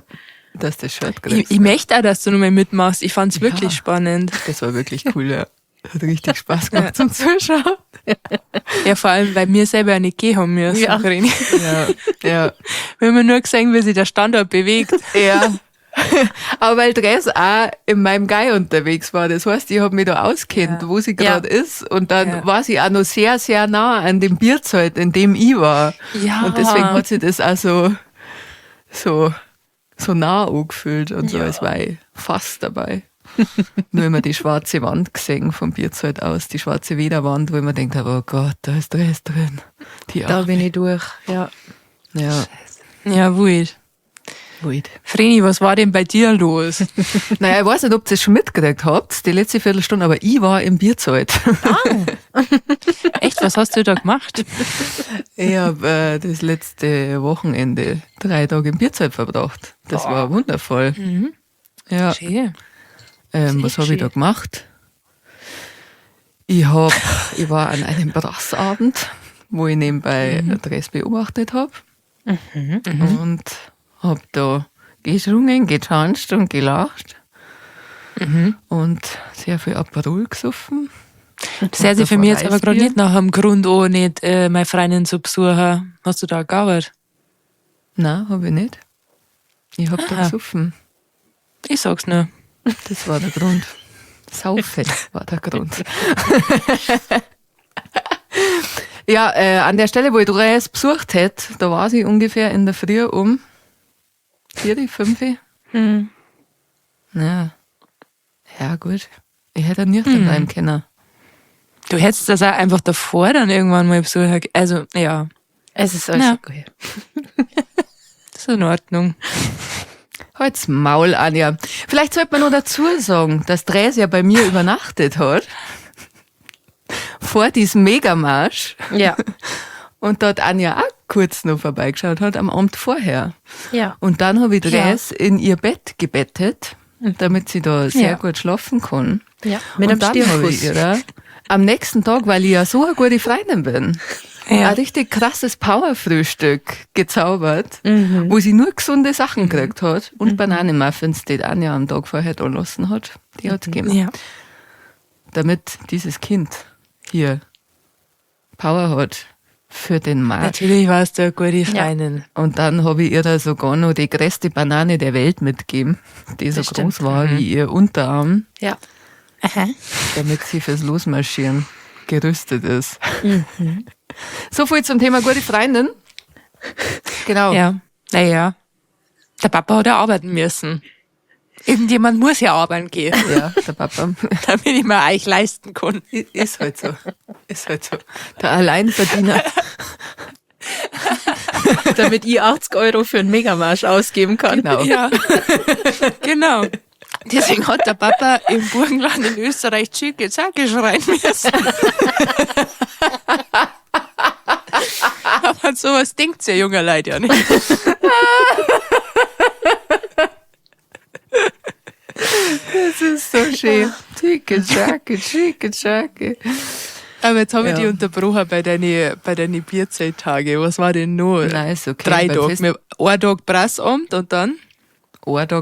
dass das Shirt kriegst. Ich möchte auch, dass du nochmal mitmachst. Ich fand's wirklich Ja. spannend. Das war wirklich cool, ja. Hat richtig Spaß gemacht zum Zuschauen. Ja, vor allem, weil wir selber ja nicht gehen haben müssen. Ja. Corinne. Ja, ja, Wir haben nur gesehen, wie sich der Standort bewegt. ja. Aber weil Dress auch in meinem Guy unterwegs war. Das heißt, ich habe mich da auskennt, Ja. wo sie gerade ist. Und dann Ja. war sie auch noch sehr, sehr nah an dem Bierzelt, in dem ich war. Ja. Und deswegen hat sie das auch so nah angefühlt und so, Ja. als war ich fast dabei. Nur immer die schwarze Wand gesehen vom Bierzelt aus, die schwarze Wederwand, wo ich mir denkt habe, oh Gott, da ist Dress drin. Die Da auch. bin ich durch. Ja. Ja, Ja, wild. wild. Vreni, was war denn bei dir los? Naja, ich weiß nicht, ob ihr es schon mitgekriegt habt, die letzte Viertelstunde, aber ich war im Bierzelt. Echt, was hast du da gemacht? Ich habe das letzte Wochenende 3 Tage im Bierzelt verbracht. Das war wundervoll. Ja. Schön. Was habe ich da gemacht? Ich war an einem Brassabend, wo ich nebenbei Dress beobachtet habe. Und habe da geschrungen, getanzt und gelacht. Und sehr viel Aperol gesoffen. Das hört sich für mich jetzt aber gerade Weißbier. nicht nach einem Grund an, nicht meine Freundin zu besuchen. Hast du da gearbeitet? Nein, habe ich nicht. Ich habe da Aha. gesoffen. Ich sag's nur. Das war der Grund. Saufen war der Grund. Ja, an der Stelle, wo ich Dres besucht hätte, da war sie ungefähr in der Früh um 4, 5. Ja. Ja, gut. Ich hätte nüchtern bleiben können. Du hättest das auch einfach davor dann irgendwann mal besuchen. Also, ja, Es ist alles Ja. okay. das ist in Ordnung. Halt's Maul, Anja. Vielleicht sollte man noch dazu sagen, dass Dres ja bei mir übernachtet hat. Vor diesem Megamarsch. Ja. Und dort Anja auch kurz noch vorbeigeschaut hat, am Abend vorher. Ja. Und dann habe ich Dres in ihr Bett gebettet, damit sie da sehr Ja. gut schlafen kann. Ja. Mit Und einem dann habe ich Stirnkuss. ihr am nächsten Tag, weil ich ja so eine gute Freundin bin, Ja. ein richtig krasses Powerfrühstück gezaubert, wo sie nur gesunde Sachen gekriegt hat und Bananenmuffins, die Anja am Tag vorher da lassen hat. Die hat gegeben. Ja. Damit dieses Kind hier Power hat für den Markt. Natürlich warst du eine gute Freundin. Und dann habe ich ihr da sogar noch die größte Banane der Welt mitgegeben, die so Das groß stimmt. war wie ihr Unterarm, Ja. damit sie fürs Losmarschieren gerüstet ist. So viel zum Thema gute Freundin. Genau. Ja. Naja. Der Papa hat ja arbeiten müssen. Irgendjemand muss ja arbeiten gehen, Ja, der Papa. damit ich mir euch leisten kann. Ist halt so. Ist halt so. Der Alleinverdiener. Damit ich 80 Euro für einen Megamarsch ausgeben kann. Genau. Ja. Genau. Deswegen hat der Papa im Burgenland in Österreich Tschicke Zacke schreien müssen. Aber an sowas denkt ja junger Leute ja nicht. Das ist so schön. Tschicke. Aber jetzt habe ich Ja. dich unterbrochen bei deinen Bierzeittagen. Was war denn noch? Nein, ist okay. 3 Beim Tage. Fest- Ein Tag Prassamt und dann?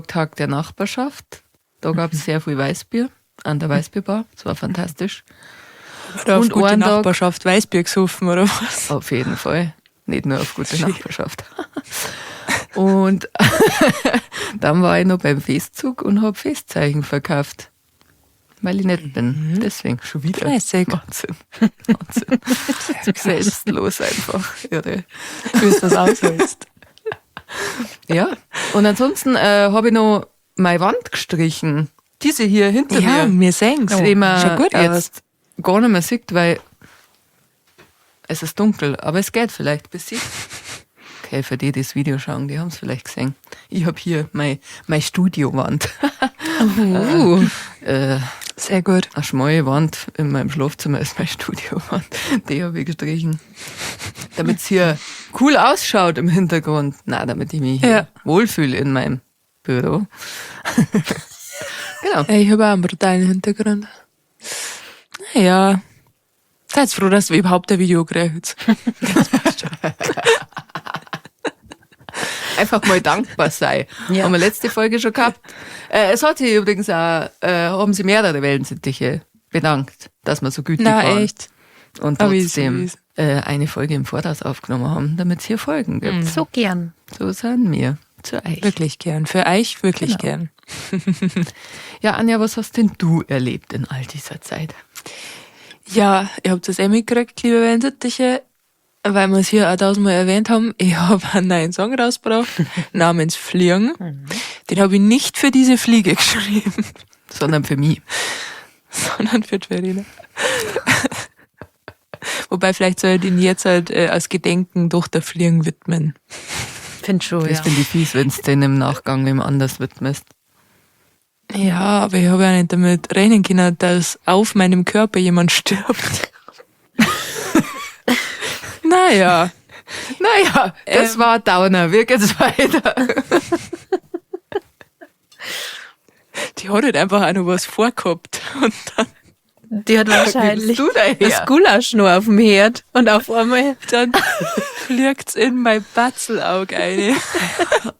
Tag der Nachbarschaft. Da gab es sehr viel Weißbier an der Weißbierbar. Das war fantastisch. Oder auf Und gute einen Tag- Nachbarschaft Weißbier gesoffen oder was? Auf jeden Fall. Nicht nur auf gute Nachbarschaft. Und dann war ich noch beim Festzug und habe Festzeichen verkauft. Weil ich nett bin. Deswegen schon wieder. Fleißig. Wahnsinn. Selbstlos einfach. Irre. Wie du das aushältst. Ja. Und ansonsten habe ich noch meine Wand gestrichen. Diese hier hinter Ja, mir. wir sehen's. Die man Schaut gut aus. jetzt gar nicht mehr sieht, weil es ist dunkel. Aber es geht vielleicht bis sie. Okay, für die das Video schauen, die haben es vielleicht gesehen. Ich habe hier meine Studiowand. Sehr gut. Eine schmale Wand in meinem Schlafzimmer ist meine Studiowand. Die habe ich gestrichen. Damit es hier cool ausschaut im Hintergrund. Nein, damit ich mich hier Ja. wohlfühle in meinem Büro. Genau. Ich habe auch einen brutalen Hintergrund. Naja. Seid froh, dass wir überhaupt ein Video kriegt. Einfach mal dankbar sein. Ja. Haben wir letzte Folge schon gehabt. Es hat sich übrigens auch, haben sie mehrere Wellensittiche bedankt, dass wir so gütig Na, waren. echt. Und Aber wie trotzdem süß. eine Folge im Voraus aufgenommen haben, damit es hier Folgen gibt. So gern. So sind wir zu euch. Wirklich gern. Für euch wirklich Genau. gern. Ja, Anja, was hast denn du erlebt in all dieser Zeit? Ja, ihr habt das eh mitgekriegt, liebe Wellensittiche, weil wir es hier auch tausendmal erwähnt haben. Ich habe einen neuen Song rausgebracht, namens Fliegen. Den habe ich nicht für diese Fliege geschrieben, Sondern für mich. sondern für die Verena. Wobei vielleicht soll ich ihn jetzt halt als Gedenken durch der Fliegen widmen. Find schon, Das ja. finde ich fies, wenn du den im Nachgang wem anders widmest. Ja, aber ich habe ja nicht damit rechnen können, dass auf meinem Körper jemand stirbt. Naja, Naja, das war Downer. Wie geht's weiter? die hat halt einfach auch noch was vorgehabt. Und Die hat wahrscheinlich du daher? das Gulasch nur auf dem Herd und auf einmal. dann fliegt's in mein Batzelauge rein.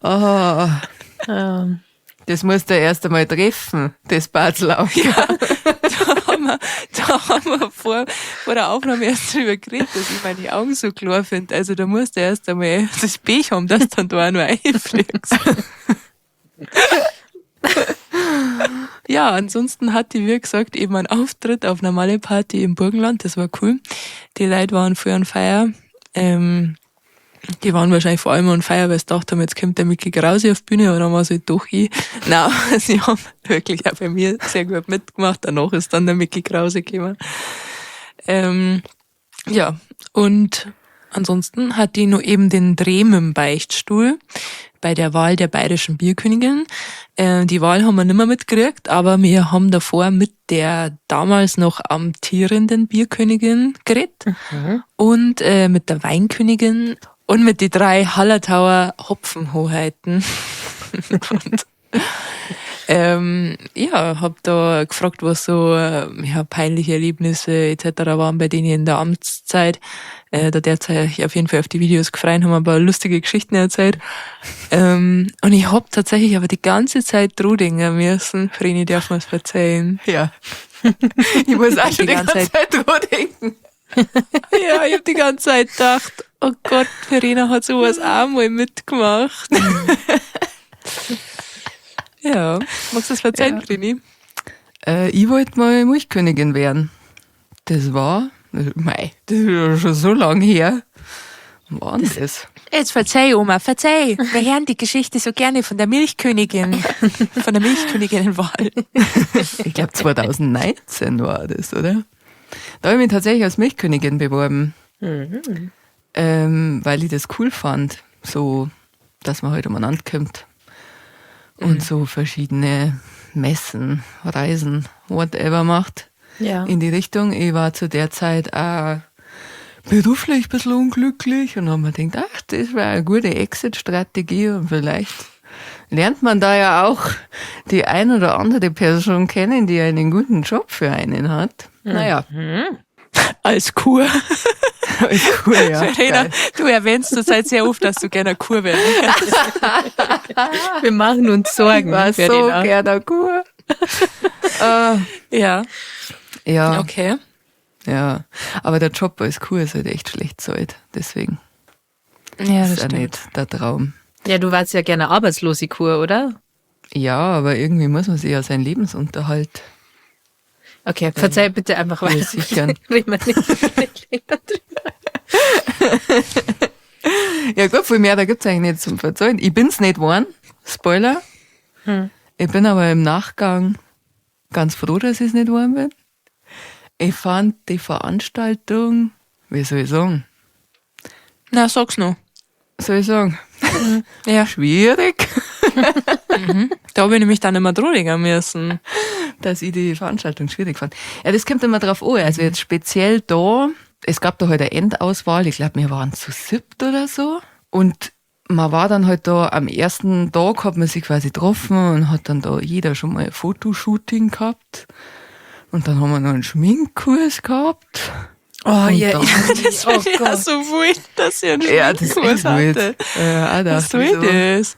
Oh, Ähm, das musst du erst einmal treffen, das Batzelauge. Ja. Da haben wir vor der Aufnahme erst drüber geredet, dass ich meine Augen so klar finde. Also da musst du erst einmal das Pech haben, dass du dann da auch noch einfliegst. Ja, ansonsten hatte ich, wie gesagt, eben einen Auftritt auf einer Malle-Party im Burgenland. Das war cool. Die Leute waren voll on fire. Die waren wahrscheinlich vor allem on fire, weil sie gedacht haben, jetzt kommt der Micky Krause auf die Bühne, aber dann war es halt doch ich. Nein, sie haben wirklich auch bei mir sehr gut mitgemacht. Danach ist dann der Micky Krause gekommen. Ja, und ansonsten hat die noch eben den Dreh mit dem Beichtstuhl bei der Wahl der bayerischen Bierkönigin. Die Wahl haben wir nicht mehr mitgekriegt, aber wir haben davor mit der damals noch amtierenden Bierkönigin geredet und mit der Weinkönigin und mit die 3 Hallertauer Hopfenhoheiten. Und ja, hab da gefragt, was so ja, peinliche Erlebnisse etc. waren bei denen in der Amtszeit. Da derzeit auf jeden Fall auf die Videos gefreut, haben ein paar lustige Geschichten erzählt. Und ich hab tatsächlich aber die ganze Zeit Drohdinger müssen. Vreni, darf man es verzeihen? Ja. Ich muss auch schon Die die ganze ganze Zeit drüber denken. Ja, ich hab die ganze Zeit gedacht, oh Gott, Verena hat sowas auch mal mitgemacht. Ja, magst du das verzeihen, Ja. Vreni? Ich wollte mal Milchkönigin werden. Das war, mei, das ist ja schon so lange her. Wann war das? Jetzt verzeih, Oma, verzeih. Wir hören die Geschichte so gerne von der Milchkönigin, von der Milchköniginnenwahl. Ich glaube 2019 war das, oder? Da habe ich mich tatsächlich als Milchkönigin beworben. Weil ich das cool fand, so, dass man halt umeinander kommt. und so verschiedene Messen, Reisen, whatever macht Ja. in die Richtung. Ich war zu der Zeit auch beruflich ein bisschen unglücklich und habe mir gedacht, ach, das wäre eine gute Exit-Strategie und vielleicht lernt man da ja auch die ein oder andere Person kennen, die einen guten Job für einen hat. Naja, Als Kur. als cool, ja. Verena, Geil. du erwähnst zurzeit sehr oft, dass du gerne eine Kur werden willst. Wir machen uns Sorgen, War so Verena. gerne Kur. Ja, Ja, okay. ja. Aber der Job als Kur ist halt echt schlecht zahlt. Deswegen Ja, ist das er stimmt. nicht der Traum. Ja, du warst ja gerne arbeitslose Kur, oder? Ja, aber irgendwie muss man sich ja seinen Lebensunterhalt Okay, verzeih bitte einfach weiter. sichern. Reden wir nicht länger drüber. Ja gut, viel mehr, da gibt's eigentlich nicht zum Verzeihen. Ich bin's nicht geworden, Spoiler. Ich bin aber im Nachgang ganz froh, dass ich es nicht geworden bin. Ich fand die Veranstaltung, wie soll ich sagen, Na, sag's noch. Ja, schwierig, da habe ich nämlich dann immer drüber müssen. dass ich die Veranstaltung schwierig fand. Ja, das kommt immer drauf an. Also jetzt speziell da, es gab da halt eine Endauswahl, ich glaube, wir waren zu 7 oder so. Und man war dann halt da, am ersten Tag hat man sich quasi getroffen und hat dann da jeder schon mal ein Fotoshooting gehabt. Und dann haben wir noch einen Schminkkurs gehabt. Oh, Und ja, dann- Das oh wäre ja Gott. so wild, dass ihr einen Ja, das ist Schminkkurs echt wild. hatte. Ja, auch Was dachte ich soll das?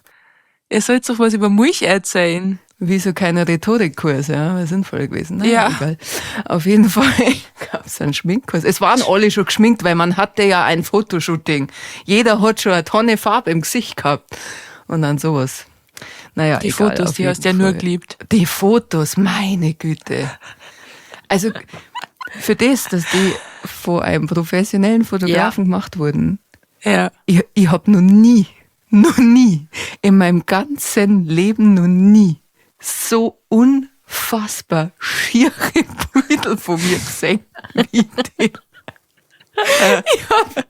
Ihr sollt doch was über Milch erzählen. Wieso keine Rhetorikkurs, ja, wäre sinnvoll gewesen. Naja, Ja. egal. Auf jeden Fall gab es einen Schminkkurs. Es waren alle schon geschminkt, weil man hatte ja ein Fotoshooting. Jeder hat schon eine Tonne Farbe im Gesicht gehabt. Und dann sowas. Naja, Die egal, Fotos, auf die hast du ja jeden nur Fall. geliebt. Die Fotos, meine Güte. Also für das, dass die von einem professionellen Fotografen gemacht wurden, Ja. ich habe noch nie in meinem ganzen Leben noch nie so unfassbar schiere Bilder von mir gesehen wie die. Ich habe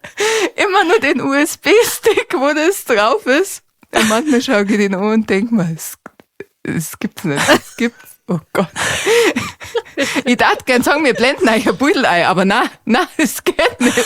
immer nur den USB-Stick, wo das drauf ist. Und manchmal schaue ich den an und denke mir, es gibt's nicht. Es gibt's. Oh Gott. Ich darf gern sagen, wir blenden euch ein Beutel ein, aber nein, es geht nicht.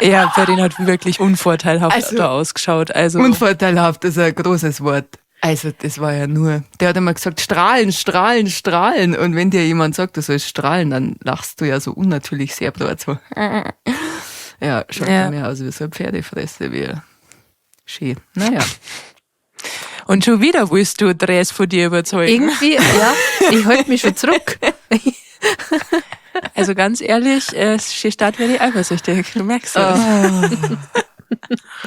Ja, Verena hat wirklich unvorteilhaft Also- da ausgeschaut. Also, Unvorteilhaft ist ein großes Wort. Also, das war ja nur, der hat immer gesagt, strahlen, strahlen, strahlen. Und wenn dir jemand sagt, du sollst strahlen, dann lachst du ja so unnatürlich sehr dort so. Ja, schaut Ja. ja mehr aus wie so eine Pferdefresse, wie schön. Naja. und schon wieder willst du Dress von dir überzeugen. Irgendwie, ja, ich halte mich schon zurück. Also ganz ehrlich, Stadt werde ich eifersüchtig. Du merkst es. Ah.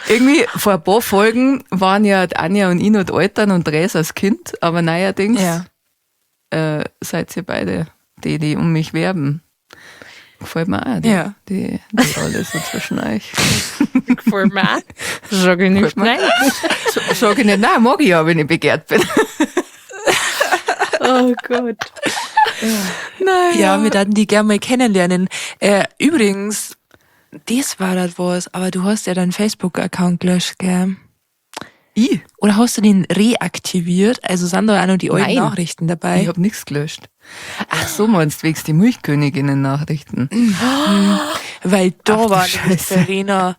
Irgendwie vor ein paar Folgen waren ja die Anja und ich noch die Eltern und Dres als Kind, aber neuerdings Ja. seid ihr beide die um mich werben. Gefällt mir auch, Ja. die Rolle so zwischen euch. Für mich. Sag ich nicht nein. Sag ich nicht, nein, mag ich ja, wenn ich begehrt bin. Oh Gott. Ja, wir würden die gerne mal kennenlernen. Übrigens, das war das was, aber du hast ja deinen Facebook-Account gelöscht, gell? Ich? Oder hast du den reaktiviert? Also sind da auch noch die alten Nein. Nachrichten dabei? Ich hab nichts gelöscht. Ach so, meinst du, wegen die Milchköniginnen-Nachrichten? Weil da Ach du war nämlich Scheiße. Verena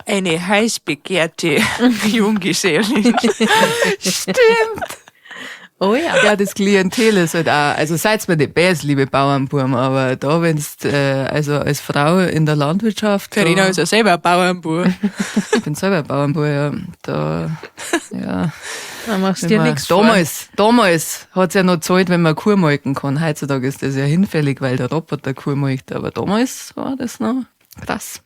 eine heiß begehrte Junggesellin. Stimmt. Oh ja. Ja, das Klientel ist halt auch, also seid's mir nicht best, liebe Bauernbuben, aber da, wenn's, also als Frau in der Landwirtschaft, Verena da, ist ja selber ein Bauernbub. ich bin selber Bauernbub, ja, da, ja. Da machst du Wenn dir man- nichts vor. damals hat's ja noch gezahlt, wenn man Kuh melken kann. Heutzutage ist das ja hinfällig, weil der Roboter Kuh melkt, aber damals war das noch krass.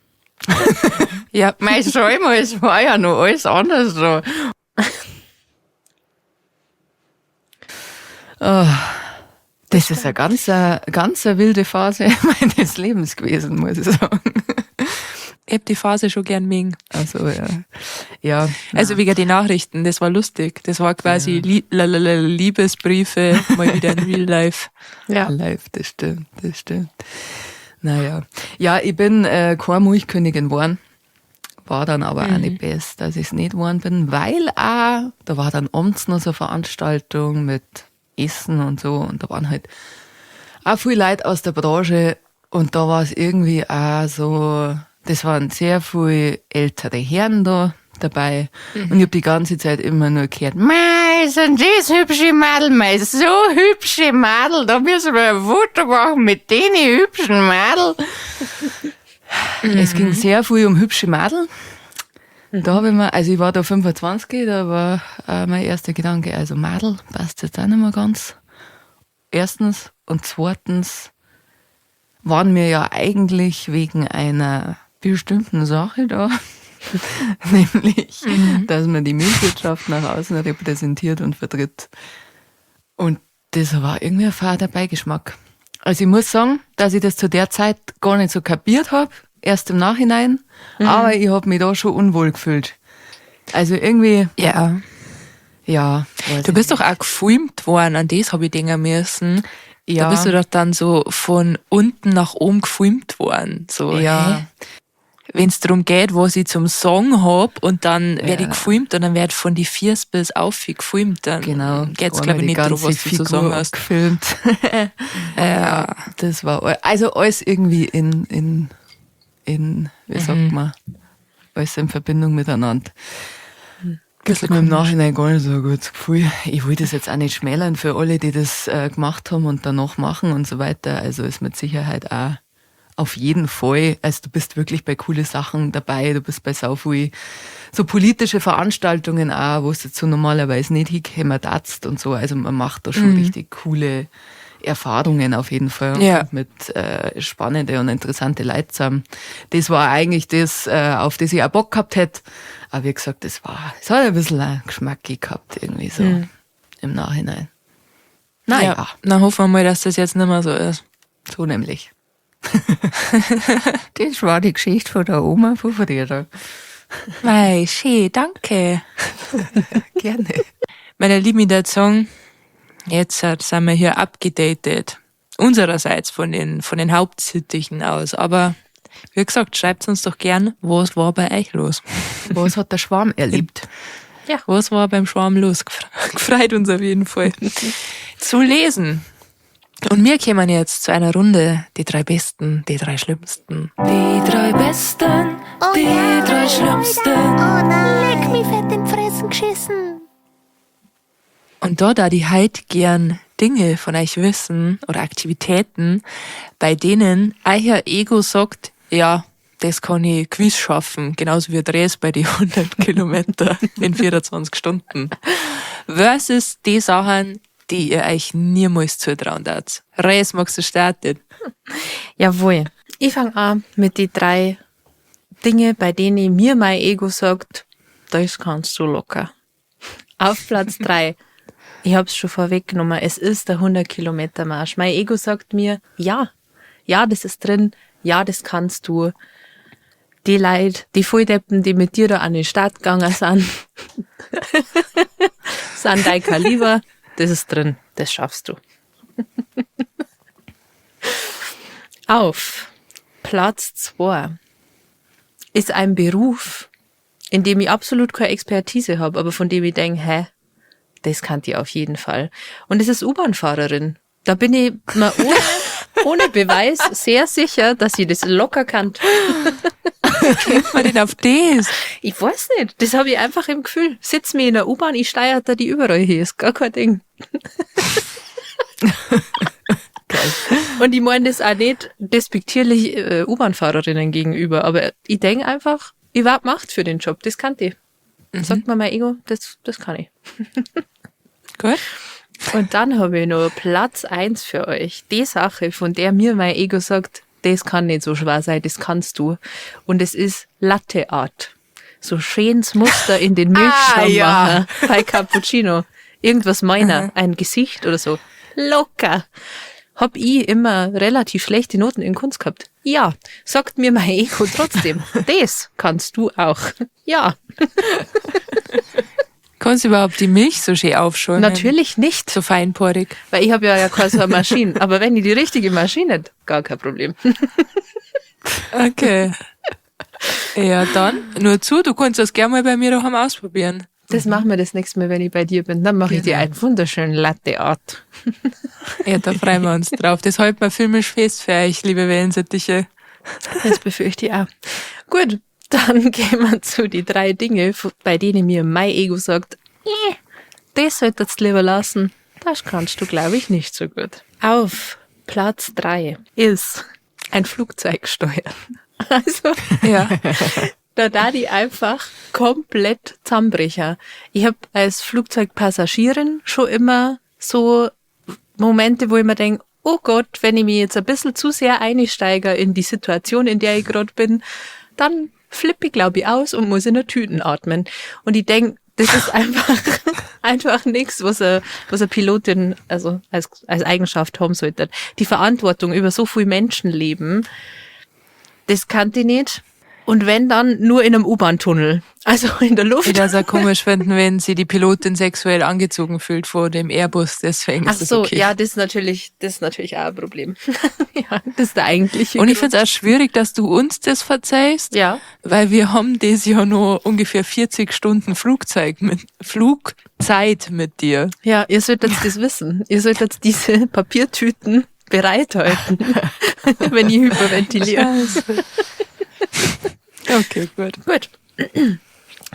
Ja, Mein Schäumer, es war ja noch alles anders so. Das ist eine ganz eine wilde Phase meines Lebens gewesen, muss ich sagen. ich hab die Phase schon gern mögen. Also, ja. Ja. Also wegen den Nachrichten, das war lustig. Das war quasi Liebesbriefe, mal wieder in Real Life. Ja. Live, das stimmt. Naja. Ja, ich bin keine Milchkönigin geworden, war dann aber auch nicht best, dass ich es nicht geworden bin, weil auch, da war dann abends noch so eine Veranstaltung mit Essen und so und da waren halt auch viele Leute aus der Branche und da war es irgendwie auch so, das waren sehr viele ältere Herren da dabei und ich habe die ganze Zeit immer nur gehört, mei, sind das hübsche Mädel, mei, so hübsche Mädel, da müssen wir ein Foto machen mit denen hübschen Mädel. Es ging sehr viel um hübsche Mädel. Da habe ich mir, also ich war da 25, da war mein erster Gedanke, also Mädel passt jetzt auch nicht mehr ganz. Erstens und zweitens waren wir ja eigentlich wegen einer bestimmten Sache da, nämlich, dass man die Milchwirtschaft nach außen repräsentiert und vertritt. Und das war irgendwie ein fader Beigeschmack. Also ich muss sagen, dass ich das zu der Zeit gar nicht so kapiert habe, erst im Nachhinein, aber ich habe mich da schon unwohl gefühlt. Also irgendwie, Ja. ja. Du bist doch auch gefilmt worden, an das habe ich denken müssen. Ja. Da bist du doch dann so von unten nach oben gefilmt worden. So, Ja. wenn es darum geht, was ich zum Song hab und dann werde ich gefilmt und dann wird von die Viers bis auf gefilmt, dann Genau. geht's glaube ich nicht darum, was du zu sagen hast. Gefilmt. Ja, das war also alles irgendwie in wie sagt man, alles in Verbindung miteinander. Das hat mir im Nachhinein gar nicht so ein gutes Gefühl. Ich will das jetzt auch nicht schmälern für alle, die das gemacht haben und danach machen und so weiter. Also ist mit Sicherheit auch auf jeden Fall. Also du bist wirklich bei coole Sachen dabei. Du bist bei so viel so politische Veranstaltungen auch, wo du jetzt so normalerweise nicht hinkommen darfst und so. Also man macht da schon richtig coole Erfahrungen auf jeden Fall. Ja. Und mit spannende und interessante Leute zusammen. Das war eigentlich das, auf das ich auch Bock gehabt hätte. Aber wie gesagt, es hat ein bisschen einen Geschmack gehabt, irgendwie so im Nachhinein. Naja, Ja, dann hoffen wir mal, dass das jetzt nicht mehr so ist. so nämlich. Das war die Geschichte von der Oma von früher. Mei, schön, danke. Gerne. Meine Lieben, der Song, jetzt sind wir hier abgedatet. Unsererseits von den Hauptsittichen aus. Aber wie gesagt, schreibt uns doch gern, was war bei euch los? Was hat der Schwarm erlebt? Ja, was war beim Schwarm los? Gefreut uns auf jeden Fall. Zu lesen. Und wir kommen jetzt zu einer Runde, die 3 Besten, die 3 Schlimmsten. Die 3 Besten, die 3 Schlimmsten. Oh nein, leck mich fett in die Fressen geschissen. Und da die heute gern Dinge von euch wissen oder Aktivitäten, bei denen euer Ego sagt, ja, das kann ich Quiz schaffen, genauso wie Drehs bei die 100 Kilometer in 24 Stunden. Versus die Sachen, die ihr euch niemals zutrauen darf. Reis, magst du starten? Jawohl. Ich fange an mit die 3 Dinge, bei denen mir mein Ego sagt, das kannst du locker. Auf Platz 3. Ich hab's schon vorweggenommen. Es ist der 100-Kilometer-Marsch. Mein Ego sagt mir, ja, das ist drin. Ja, das kannst du. Die Leute, die Volldeppen, die mit dir da an den Start gegangen sind, sind dein Kaliber. Das ist drin. Das schaffst du. Auf Platz 2 ist ein Beruf, in dem ich absolut keine Expertise habe, aber von dem ich denke, das kann ich auf jeden Fall. Und das ist U-Bahn-Fahrerin. Da bin ich mir ohne Beweis sehr sicher, dass ich das locker kann. Kennt man denn auf das? Ich weiß nicht. Das habe ich einfach im Gefühl. Sitz mir in der U-Bahn, ich steuere da die überall hier. Ist gar kein Ding. Und ich meine das auch nicht despektierlich U-Bahn-Fahrerinnen gegenüber, aber ich denke einfach, ich war gemacht für den Job. Das kann ich. Sagt mir mein Ego, das kann ich. Gut. Und dann habe ich noch Platz 1 für euch. Die Sache, von der mir mein Ego sagt, das kann nicht so schwer sein, das kannst du. Und es ist Latte Art. So schönes Muster in den Milchschaum machen bei Cappuccino. Irgendwas meiner, ein Gesicht oder so. Locker. Hab ich immer relativ schlechte Noten in Kunst gehabt? Ja. Sagt mir mein Ego trotzdem, das kannst du auch. Ja. Kannst du überhaupt die Milch so schön aufschäumen? Natürlich nicht. So feinporig. Weil ich habe ja keine so eine Maschine. Aber wenn ich die richtige Maschine hätte, gar kein Problem. Okay. Ja, dann nur zu, du kannst das gerne mal bei mir daheim ausprobieren. Das machen wir das nächste Mal, wenn ich bei dir bin. Dann mache ich dir einen wunderschönen Latte Art. Ja, da freuen wir uns drauf. Das halten wir filmisch fest für euch, liebe Wellensittiche. Das befürchte ich auch. Gut, dann gehen wir zu die 3 Dinge, bei denen mir mein Ego sagt, das solltest du lieber lassen. Das kannst du, glaube ich, nicht so gut. Auf Platz 3 ist ein Flugzeug steuern. Also, Ja. da die einfach komplett zusammenbrechen. Ich habe als Flugzeugpassagierin schon immer so Momente, wo ich mir denke, oh Gott, wenn ich mich jetzt ein bisschen zu sehr einsteige in die Situation, in der ich gerade bin, dann flippe ich, glaube ich, aus und muss in der Tüten atmen. Und ich denke, das ist einfach nichts, was eine Pilotin also als Eigenschaft haben sollte. Die Verantwortung über so viele Menschenleben, das kann ich nicht. Und wenn dann nur in einem U-Bahn-Tunnel, also in der Luft. Ich würde es auch komisch finden, wenn sie die Pilotin sexuell angezogen fühlt vor dem Airbus, deswegen Ach ist das so, okay. ja, das ist natürlich auch ein Problem. Ja, das ist der eigentliche Und ich Grund. finde es auch schwierig, dass du uns das verzeihst, Ja. weil wir haben das ja noch ungefähr 40 Stunden Flugzeit mit dir. Ja, ihr solltet das wissen. Ihr solltet diese Papiertüten bereithalten, wenn ich hyperventiliere. Okay, gut. Gut.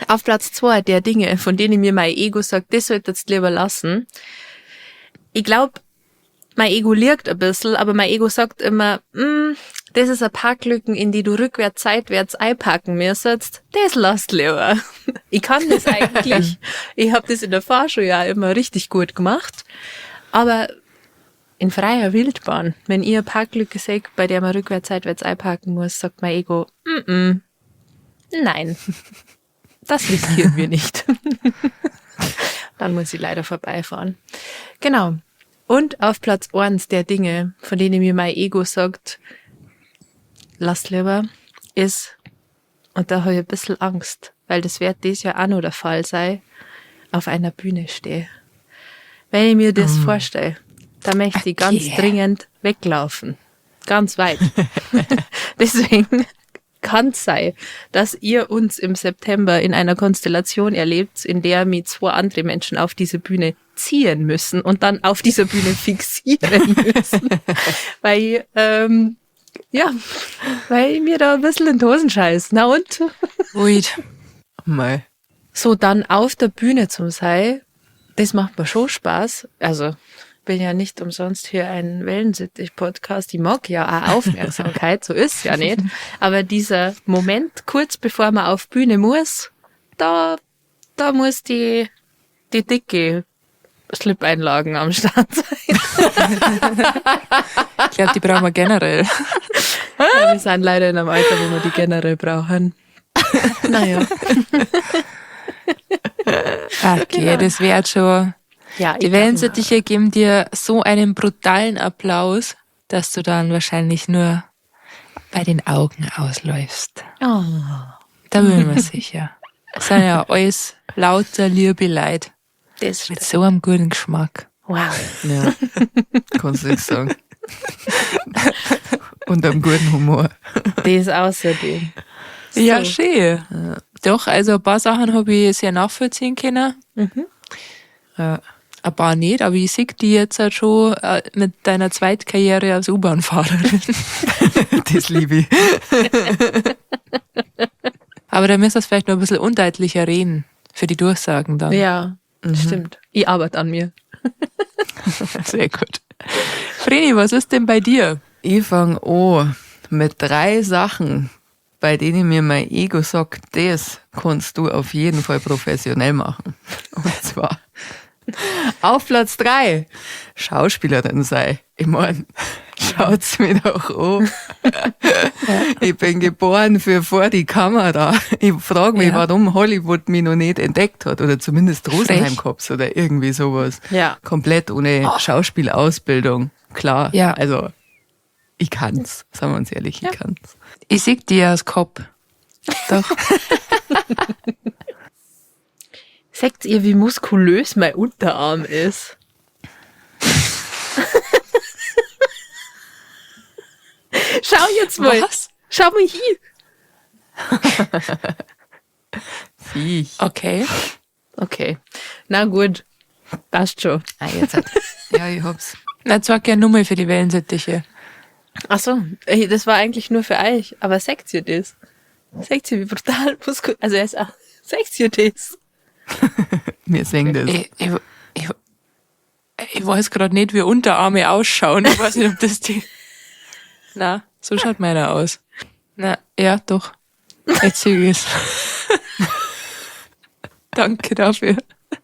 Auf Platz 2 der Dinge, von denen mir mein Ego sagt, das solltest du lieber lassen. Ich glaube, mein Ego liegt ein bisschen, aber mein Ego sagt immer, das ist eine Parklücken, in die du rückwärts, seitwärts einpacken müsstest. Das lasst lieber. Ich kann das eigentlich. Ich habe das in der Fahrschule ja immer richtig gut gemacht. Aber in freier Wildbahn, wenn ihr eine Parklücke seht, bei der man rückwärts, seitwärts einparken muss, sagt mein Ego, nein, das riskieren wir nicht. Dann muss ich leider vorbeifahren. Genau. Und auf Platz 1 der Dinge, von denen mir mein Ego sagt, lass lieber, ist, und da habe ich ein bisschen Angst, weil das wird dieses Jahr auch noch der Fall sein, auf einer Bühne stehe. Wenn ich mir das vorstelle, da möchte ich ganz dringend weglaufen. Ganz weit. Deswegen kann es sein, dass ihr uns im September in einer Konstellation erlebt, in der mich 2 andere Menschen auf diese Bühne ziehen müssen und dann auf dieser Bühne fixieren müssen. Weil, weil mir da ein bisschen in die Hosen scheiß. Na und? Ui. Mal. So, dann auf der Bühne zum sein, das macht mir schon Spaß. Also, bin ja nicht umsonst hier ein Wellensittich-Podcast. Ich mag ja auch Aufmerksamkeit, so ist ja nicht. Aber dieser Moment, kurz bevor man auf Bühne muss, da muss die dicke Slip-Einlagen am Start sein. Ich glaube, die brauchen wir generell. Ja, wir sind leider in einem Alter, wo wir die generell brauchen. Naja. Okay, das wäre schon. Ja, Die Wellensittiche geben dir so einen brutalen Applaus, dass du dann wahrscheinlich nur bei den Augen ausläufst. Oh. Da bin ich mir sicher. Das sind ja alles lauter liebe Leute Das mit stimmt. so einem guten Geschmack. Wow. Ja, kannst du nicht sagen. Und einem guten Humor. Das außerdem. Ja, schön. Doch, also ein paar Sachen habe ich sehr nachvollziehen können. Ja. Ein paar nicht, aber ich sehe die jetzt halt schon mit deiner Zweitkarriere als U-Bahn-Fahrerin. Das liebe ich. Aber da müsst ihr vielleicht noch ein bisschen undeutlicher reden für die Durchsagen dann. Ja, stimmt. Ich arbeite an mir. Sehr gut. Vreni, was ist denn bei dir? Ich fange an mit 3 Sachen, bei denen mir mein Ego sagt, das kannst du auf jeden Fall professionell machen. Und zwar auf Platz 3 Schauspielerin sei. Ich mein, schaut's mir doch an. Ich bin geboren für vor die Kamera. Ich frage mich, Ja. warum Hollywood mich noch nicht entdeckt hat oder zumindest Rosenheim Frech. Cops oder irgendwie sowas. Ja. Komplett ohne Schauspielausbildung. Klar. Ja. Also, ich kann's. Sagen wir uns ehrlich, ich kann's. Ich sehe die als Kopf. Doch. Seht ihr, wie muskulös mein Unterarm ist? Schau jetzt mal. Was? Schau mal hin. Viech. Okay. Okay. Na gut. Passt schon. Ah, jetzt hat. Ja, ich hab's. Na, sag gerne Nummer für die Wellensittiche. Ach so, das war eigentlich nur für euch. Aber seht ihr das? Seht ihr, wie brutal muskulös... Also er ist auch... Seht ihr das? Wir singen das. Ich weiß gerade nicht, wie Unterarme ausschauen. Ich weiß nicht, ob das die... Na, so schaut meiner aus. Na, ja, doch. Jetzt sehe ich es. Danke dafür.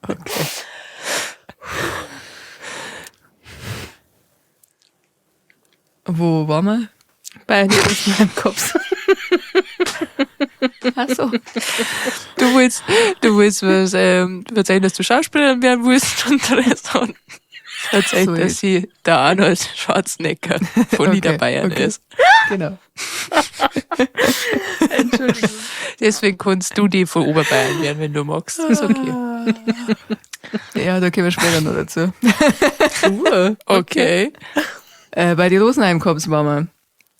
Okay. Wo waren wir? Bei den in meinem Kopf. Ach so. Du willst was erzählen, dass du Schauspielerin werden willst und der Rest hat erzählt, So dass sie der Arnold Schwarzenegger von Okay, Niederbayern okay. ist. Genau. Entschuldigung. Deswegen kannst du die von Oberbayern werden, wenn du magst. Ist okay. Ja, da kommen wir später noch dazu. Okay. Bei die Rosenheim-Cops waren wir.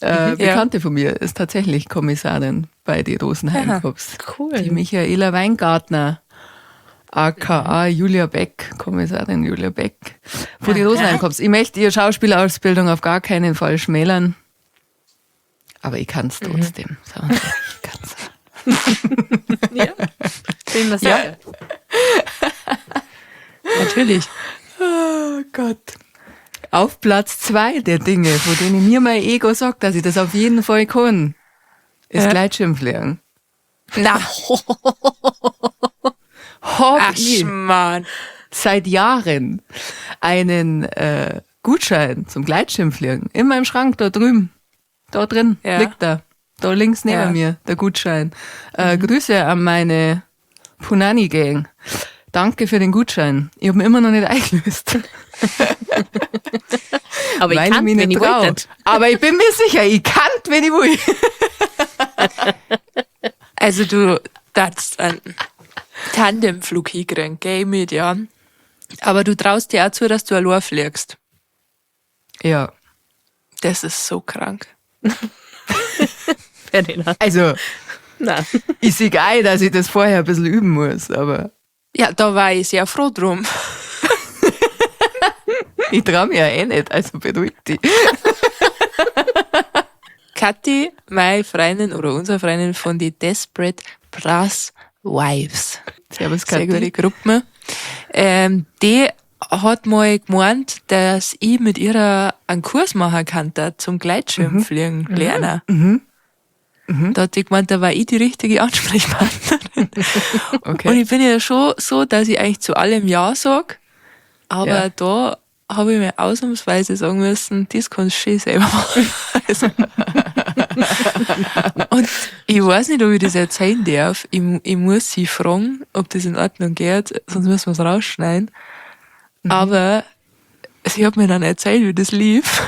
Ja. Bekannte von mir ist tatsächlich Kommissarin bei die Rosenheim-Cops. Cool. Die Michaela Weingartner, aka Julia Beck, Kommissarin Julia Beck, von die Rosenheim-Cops. Ich möchte ihre Schauspielausbildung auf gar keinen Fall schmälern, aber ich kann es trotzdem. So, ich kann's. Ja. Sehen wir Ja. Natürlich. Oh Gott. Auf Platz 2 der Dinge, von denen mir mein Ego sagt, dass ich das auf jeden Fall kann, ist Ja. Gleitschirmfliegen. Na, Hab ach ich Mann. seit Jahren einen Gutschein zum Gleitschirmfliegen in meinem Schrank da drüben. Da drin Ja. liegt er. Da links neben Ja. mir, der Gutschein. Grüße an meine Punani-Gang. Danke für den Gutschein. Ich habe ihn immer noch nicht eingelöst. Aber ich weil kann, mich wenn nicht ich trau. wollte. Aber ich bin mir sicher, ich kann, wenn ich will. Also du darfst einen Tandemflug hinkriegen, geh mit, ja. Aber du traust dir auch zu, dass du allein fliegst. Ja, Das ist so krank. Verena. also Na. ich sehe ein, dass ich das vorher ein bisschen üben muss, aber Ja, da war ich sehr froh drum. ich traue mich ja eh nicht, also beruhigt dich. Kathi, meine Freundin oder unsere Freundin von die Desperate Brass Wives. Servus, Sehr gute Kathi. Gruppe. Die hat mal gemeint, dass ich mit ihrer einen Kurs machen kann, da zum Gleitschirmfliegen lernen. Da hat sie gemeint, da war ich die richtige Ansprechpartnerin. Okay. Und ich bin ja schon so, dass ich eigentlich zu allem Ja sag, aber Ja. da habe ich mir ausnahmsweise sagen müssen, das kannst du schön selber machen. Also. Und ich weiß nicht, ob ich das erzählen darf. Ich muss sie fragen, ob das in Ordnung geht, sonst müssen wir es rausschneiden. Aber sie hat mir dann erzählt, wie das lief.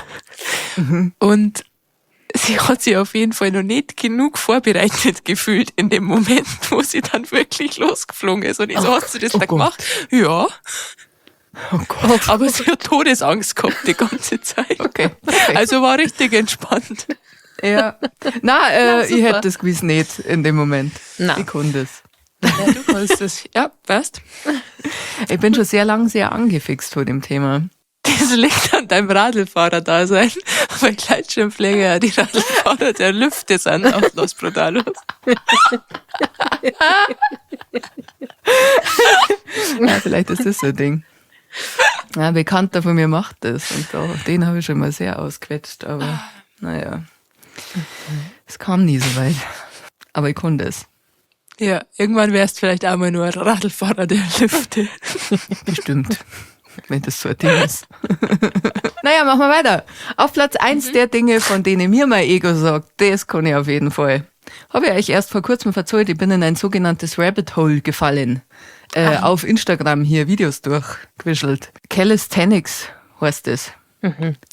Und sie hat sich auf jeden Fall noch nicht genug vorbereitet gefühlt in dem Moment, wo sie dann wirklich losgeflogen ist. Und ich so, hast du das da Gott. gemacht? Ja. Oh Gott. Aber sie hat Todesangst gehabt die ganze Zeit. Okay. Perfekt. Also war richtig entspannt. Ja. Na, ich super. hätte das gewiss nicht in dem Moment. Na. Ich kann das. Ja, du kannst das. Ja, weißt. Ich bin schon sehr lang sehr angefixt vor dem Thema. Das liegt an deinem Radlfahrer-Dasein. Weil Gleitschirmflieger, die Radlfahrer der Lüfte sind auf Los Brutalos. Ja, vielleicht ist das so ein Ding. Ja, ein Bekannter von mir macht das und den habe ich schon mal sehr ausquetscht, aber naja, es kam nie so weit. Aber ich konnte es. Ja, irgendwann wärst du vielleicht auch mal nur ein Radlfahrer der Lüfte. Bestimmt. Wenn das so ein Ding ist. Naja, machen wir weiter. Auf Platz 1 der Dinge, von denen mir mein Ego sagt, das kann ich auf jeden Fall. Habe ich euch erst vor kurzem verzeiht, ich bin in ein sogenanntes Rabbit Hole gefallen. Auf Instagram hier Videos durchgewischelt. Calisthenics heißt es.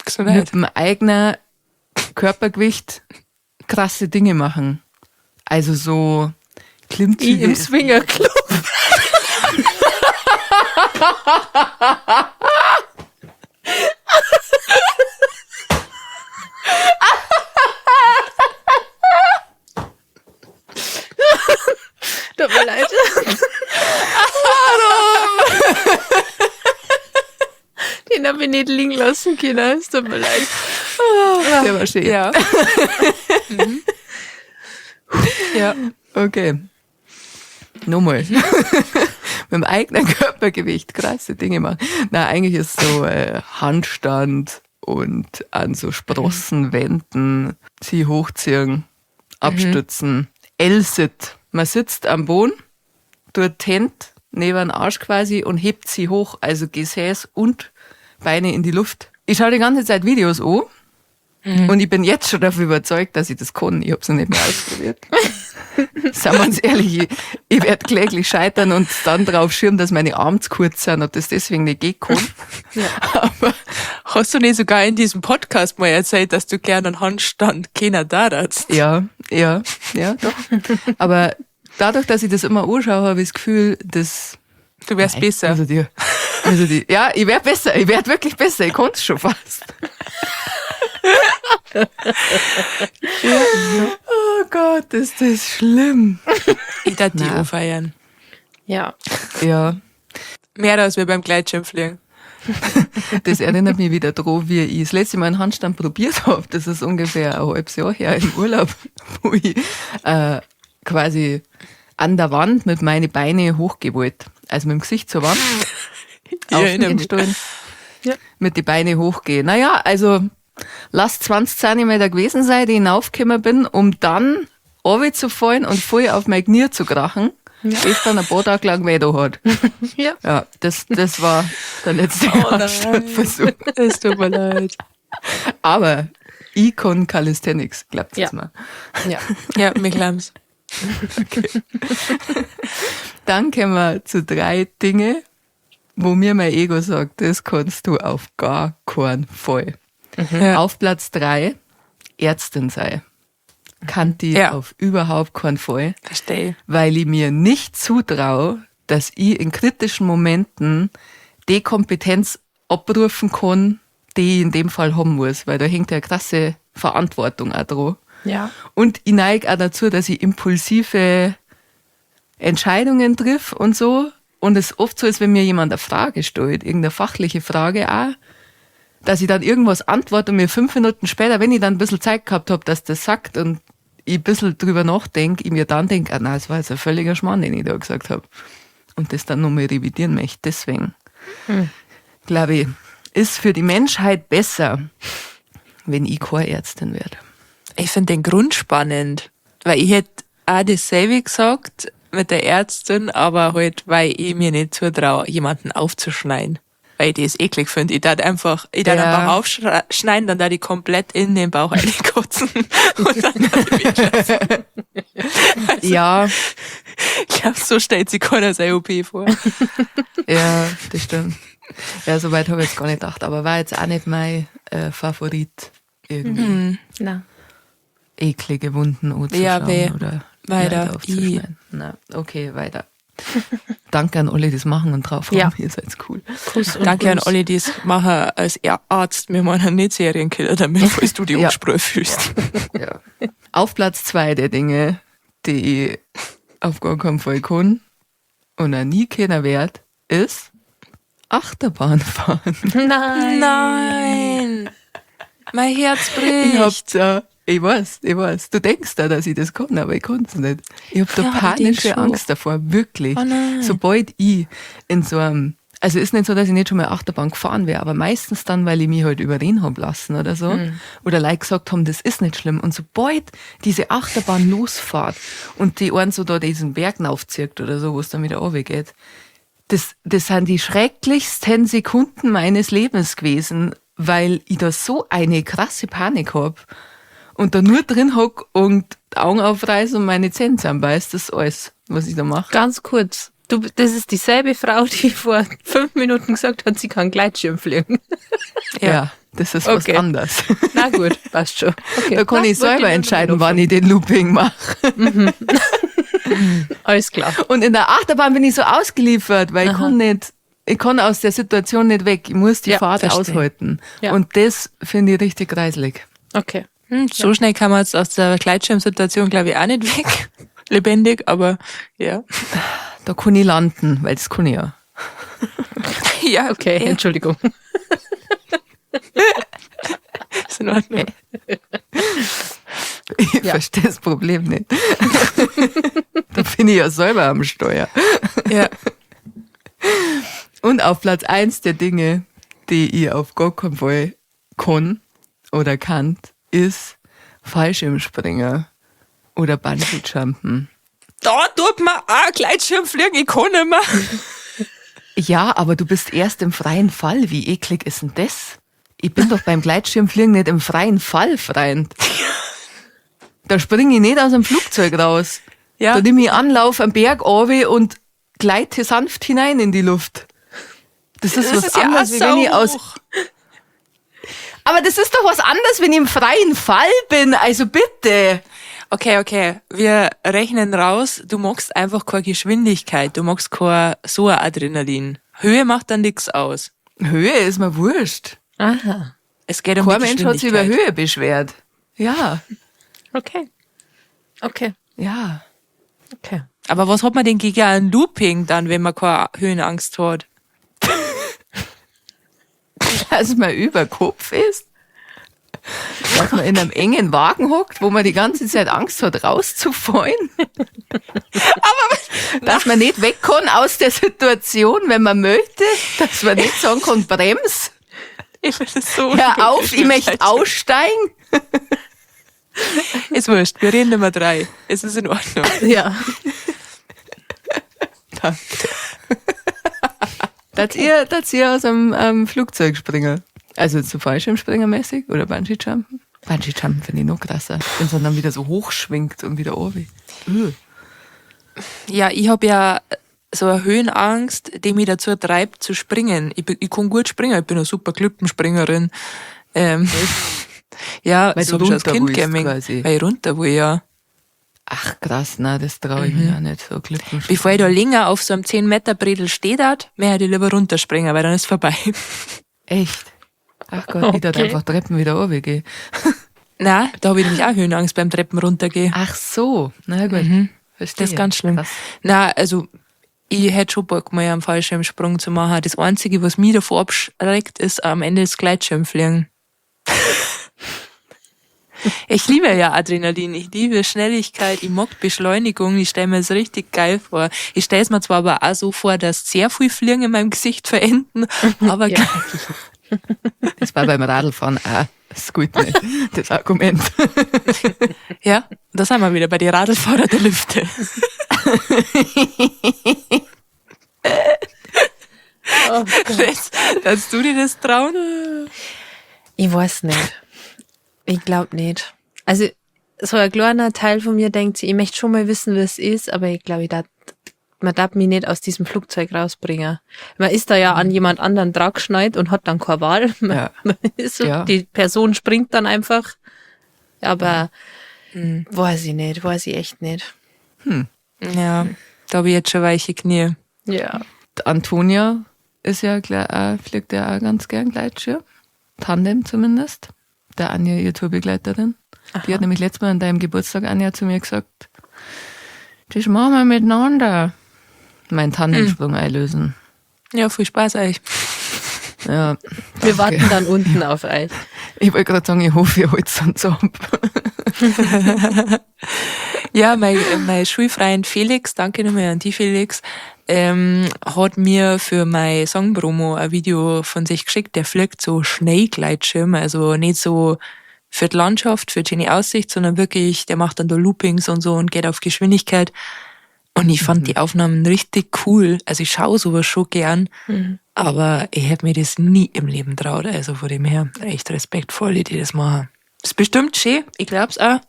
Gesundheit. Mit dem eigenen Körpergewicht krasse Dinge machen. Also so Ich im Klimmzüge. Swingerclub. Den habe ich nicht liegen lassen können, es tut mir leid. Der war schön. Ja. Ja. Okay. Nochmal. Mit dem eigenen Körpergewicht krasse Dinge machen. Nein, eigentlich ist so Handstand und an so Sprossen wenden, sie hochziehen, abstützen. L-Sit. Man sitzt am Boden, tut die Hände neben den Arsch quasi und hebt sie hoch, also Gesäß und Beine in die Luft. Ich schaue die ganze Zeit Videos an und ich bin jetzt schon dafür überzeugt, dass ich das kann. Ich habe es noch nicht mehr ausprobiert. Sagen wir uns ehrlich, ich werde kläglich scheitern und dann drauf schirmen, dass meine Arme zu kurz sind und das deswegen nicht gehen kann. Aber Hast du nicht sogar in diesem Podcast mal erzählt, dass du gerne einen Handstand kennen darfst? ja, doch. Aber dadurch, dass ich das immer anschaue, habe ich das Gefühl, dass Du wärst besser. ja, ich werde besser, ich werde wirklich besser, ich konnte es schon fast. Oh Gott, ist das schlimm. Ich darf die Nein. auch feiern. Ja. Ja, Mehr als wir beim Gleitschirmfliegen. das erinnert mich wieder daran, wie ich das letzte Mal einen Handstand probiert habe. Das ist ungefähr ein halbes Jahr her im Urlaub, wo ich quasi an der Wand mit meinen Beinen hochgewollt. Also mit dem Gesicht zur Wand. Ich erinnere mich. Aufstehen, mit den Beinen hochgehen. Naja, also lass 20 Zentimeter gewesen sein, die ich hinaufgekommen bin, um dann runterzufallen und voll auf mein Knie zu krachen, bis dann ein paar Tage lang weh da hat. Ja. Ja, das war der letzte Handstandversuch. Es tut mir leid. Aber ich kann Calisthenics, glaubt Ja. jetzt mal. Ja. Ja, mir klamm's. Dann kommen wir zu 3 Dinge, wo mir mein Ego sagt, das kannst du auf gar keinen Fall. Ja. Auf Platz 3, Ärztin sein. Kann die Ja. auf überhaupt keinen Fall, Verstehe. weil ich mir nicht zutraue, dass ich in kritischen Momenten die Kompetenz abrufen kann, die ich in dem Fall haben muss, weil da hängt ja eine krasse Verantwortung auch dran. Ja. Und ich neige auch dazu, dass ich impulsive Entscheidungen triff und so. Und es oft so ist, wenn mir jemand eine Frage stellt, irgendeine fachliche Frage auch, dass ich dann irgendwas antworte und mir 5 Minuten später, wenn ich dann ein bisschen Zeit gehabt habe, dass das sagt und ich ein bisschen drüber nachdenke, ich mir dann denke, ah, nein, das war jetzt ein völliger Schmarrn, den ich da gesagt habe. Und das dann nochmal revidieren möchte. Deswegen, glaube ich, ist für die Menschheit besser, wenn ich keine Ärztin werde. Ich finde den Grund spannend, weil ich hätte auch dasselbe gesagt mit der Ärztin, aber halt, weil ich mir nicht zutraue, jemanden aufzuschneiden. Weil ich das eklig finde. Ich darf einfach aufschneiden, dann darf ich komplett in den Bauch reinkotzen und dann darf ich weglassen. Ja, Ich glaube, so stellt sich keiner sein OP vor. ja, das stimmt. Ja, soweit habe ich jetzt gar nicht gedacht, aber war jetzt auch nicht mein Favorit irgendwie. Na. Eklige Wunden anzuschauen Ja, weh. oder Weiter. Leute aufzuschneiden. Na, okay, weiter. Danke an alle, die das machen und drauf haben. Ja. Ihr seid cool. Kuss und Danke an Gruß. alle, die es machen als Arzt. Wir meinen nicht Serienkiller damit, falls du die Ja. Ansprache fühlst. Ja. Auf Platz 2 der Dinge, die ich auf gar keinen Fall kann und auch nie kennen werde, ist Achterbahn fahren. Nein. Nein! Mein Herz Ich bricht. hab's ich weiß. Du denkst da, dass ich das kann, aber ich kann's nicht. Ich hab da Ja, ich denk panische schon. Angst davor, wirklich. Oh nein. Sobald ich in so einem, also ist nicht so, dass ich nicht schon mal Achterbahn gefahren wäre, aber meistens dann, weil ich mich halt überreden hab lassen oder so. Oder Leute gesagt haben, das ist nicht schlimm. Und sobald diese Achterbahn losfährt und die einen so da diesen Berg aufzieht oder so, wo es dann wieder runtergeht, das sind die schrecklichsten Sekunden meines Lebens gewesen, weil ich da so eine krasse Panik hab und da nur drin hock und die Augen aufreiß und meine Zähne zusammenbeiß. Das ist alles, was ich da mache. Ganz kurz. Das ist dieselbe Frau, die vor 5 Minuten gesagt hat, sie kann Gleitschirm fliegen. Ja, das ist Okay. was anderes. Na gut, passt schon. Okay. Da kann Na, ich selber wirklich entscheiden, wann ich den Looping mache. Alles klar. Und in der Achterbahn bin ich so ausgeliefert, weil ich kann aus der Situation nicht weg. Ich muss die Ja, Fahrt verstehe. aushalten. Ja. Und das finde ich richtig kreislig. Okay. So schnell kann man jetzt aus der Gleitschirmsituation, glaube ich, auch nicht weg. Lebendig, aber ja. Da kann ich landen, weil das kann ich ja. Ja, Okay, Entschuldigung. in Ordnung. Ich verstehe das Problem nicht. Da bin ich ja selber am Steuer. Ja. Und auf Platz 1 der Dinge, die ich auf gar keinen Fall kann oder kann, ist Fallschirmspringer oder Bungee-Jumpen. Da tut man auch Gleitschirmfliegen, ich kann nicht mehr. Ja, aber du bist erst im freien Fall. Wie eklig ist denn das? Ich bin doch beim Gleitschirmfliegen nicht im freien Fall, Freund. Da springe ich nicht aus dem Flugzeug raus. Ja. Da nehme ich Anlauf am Berg runter und gleite sanft hinein in die Luft. Das ist was anderes, wie wenn ich aus... Aber das ist doch was anderes, wenn ich im freien Fall bin. Also bitte. Okay. Wir rechnen raus, du magst einfach keine Geschwindigkeit, du magst kein so ein Adrenalin. Höhe macht dann nichts aus. Höhe ist mir wurscht. Aha. Es geht um Kein die Mensch hat sich über Geschwindigkeit. Höhe beschwert. Ja, Okay. ja. Aber was hat man denn gegen ein Looping dann, wenn man keine Höhenangst hat? Dass man über Kopf ist. Dass man in einem engen Wagen hockt, wo man die ganze Zeit Angst hat, rauszufallen. Aber dass man nicht weg kann aus der Situation, wenn man möchte. Dass man nicht sagen kann, brems. Ich finde das so Hör auf, ich möchte aussteigen. Ist wurscht, wir reden Nummer 3. Es ist in Ordnung. Ja. Dass ihr aus einem Flugzeug springen. Also zu Fallschirmspringermäßig oder Bungee-Jumpen? Bungee-Jumpen finde ich noch krasser. Wenn es dann wieder so hochschwingt und wieder runter. Ja, ich habe ja so eine Höhenangst, die mich dazu treibt, zu springen. Ich kann gut springen, ich bin eine super Klippenspringerin. Ja, Weil so du hab ich als runter Kind willst gemerkt, quasi. weil ich runter will, ja. Ach krass, na das traue ich mir ja nicht so Klippen. Bevor ich da länger auf so einem 10-Meter-Bredel stehe, mehr hätte ich lieber runterspringen, weil dann ist vorbei. Echt? Ach Gott, ich darf einfach Treppen wieder runtergehen. Nein, da habe ich nämlich auch Höhenangst beim Treppen runtergehen. Ach so, na gut. Verstehe. Das ist ganz schlimm. Krass. Nein, also ich hätte schon Bock, mal einen Fallschirmsprung zu machen. Das Einzige, was mich davor abschreckt, ist am Ende das Gleitschirmfliegen. Ich liebe ja Adrenalin, ich liebe Schnelligkeit, ich mag Beschleunigung, ich stelle mir das richtig geil vor. Ich stelle es mir zwar aber auch so vor, dass sehr viel Fliegen in meinem Gesicht verenden, aber Ja. Das war beim Radlfahren auch. Das ist gut nicht, das Argument. ja, da sind wir wieder bei den Radlfahrer der Lüfte. Kannst du dir das trauen? Ich weiß nicht. Ich glaube nicht. Also, so ein kleiner Teil von mir denkt sich, ich möchte schon mal wissen, wie es ist, aber ich glaube, man darf mich nicht aus diesem Flugzeug rausbringen. Man ist da ja an jemand anderen dran geschnallt und hat dann keine Wahl. Ja. Man ist so, Ja. Die Person springt dann einfach. Aber weiß ich echt nicht. Ja, da habe ich jetzt schon weiche Knie. Ja. Antonia ist ja fliegt ja auch ganz gern Gleitschirm. Tandem zumindest. Der Anja, ihre Tourbegleiterin. Die hat nämlich letztes Mal an deinem Geburtstag, Anja, zu mir gesagt, das machen wir miteinander. Meinen Tandemsprung einlösen. Ja, viel Spaß euch. Ja, Wir warten dann unten auf euch. ich wollte gerade sagen, ich hoffe, ihr holt es uns ab. Ja, mein Schulfreund Felix, danke nochmal an die Felix, hat mir für mein Songpromo ein Video von sich geschickt. Der fliegt so Schneegleitschirm, also nicht so für die Landschaft, für die schöne Aussicht, sondern wirklich, der macht dann da Loopings und so und geht auf Geschwindigkeit. Und ich fand die Aufnahmen richtig cool. Also ich schaue sowas schon gern, aber ich hätte mir das nie im Leben traut. Also von dem her echt respektvoll, die das machen. Ist bestimmt schön, ich glaub's auch.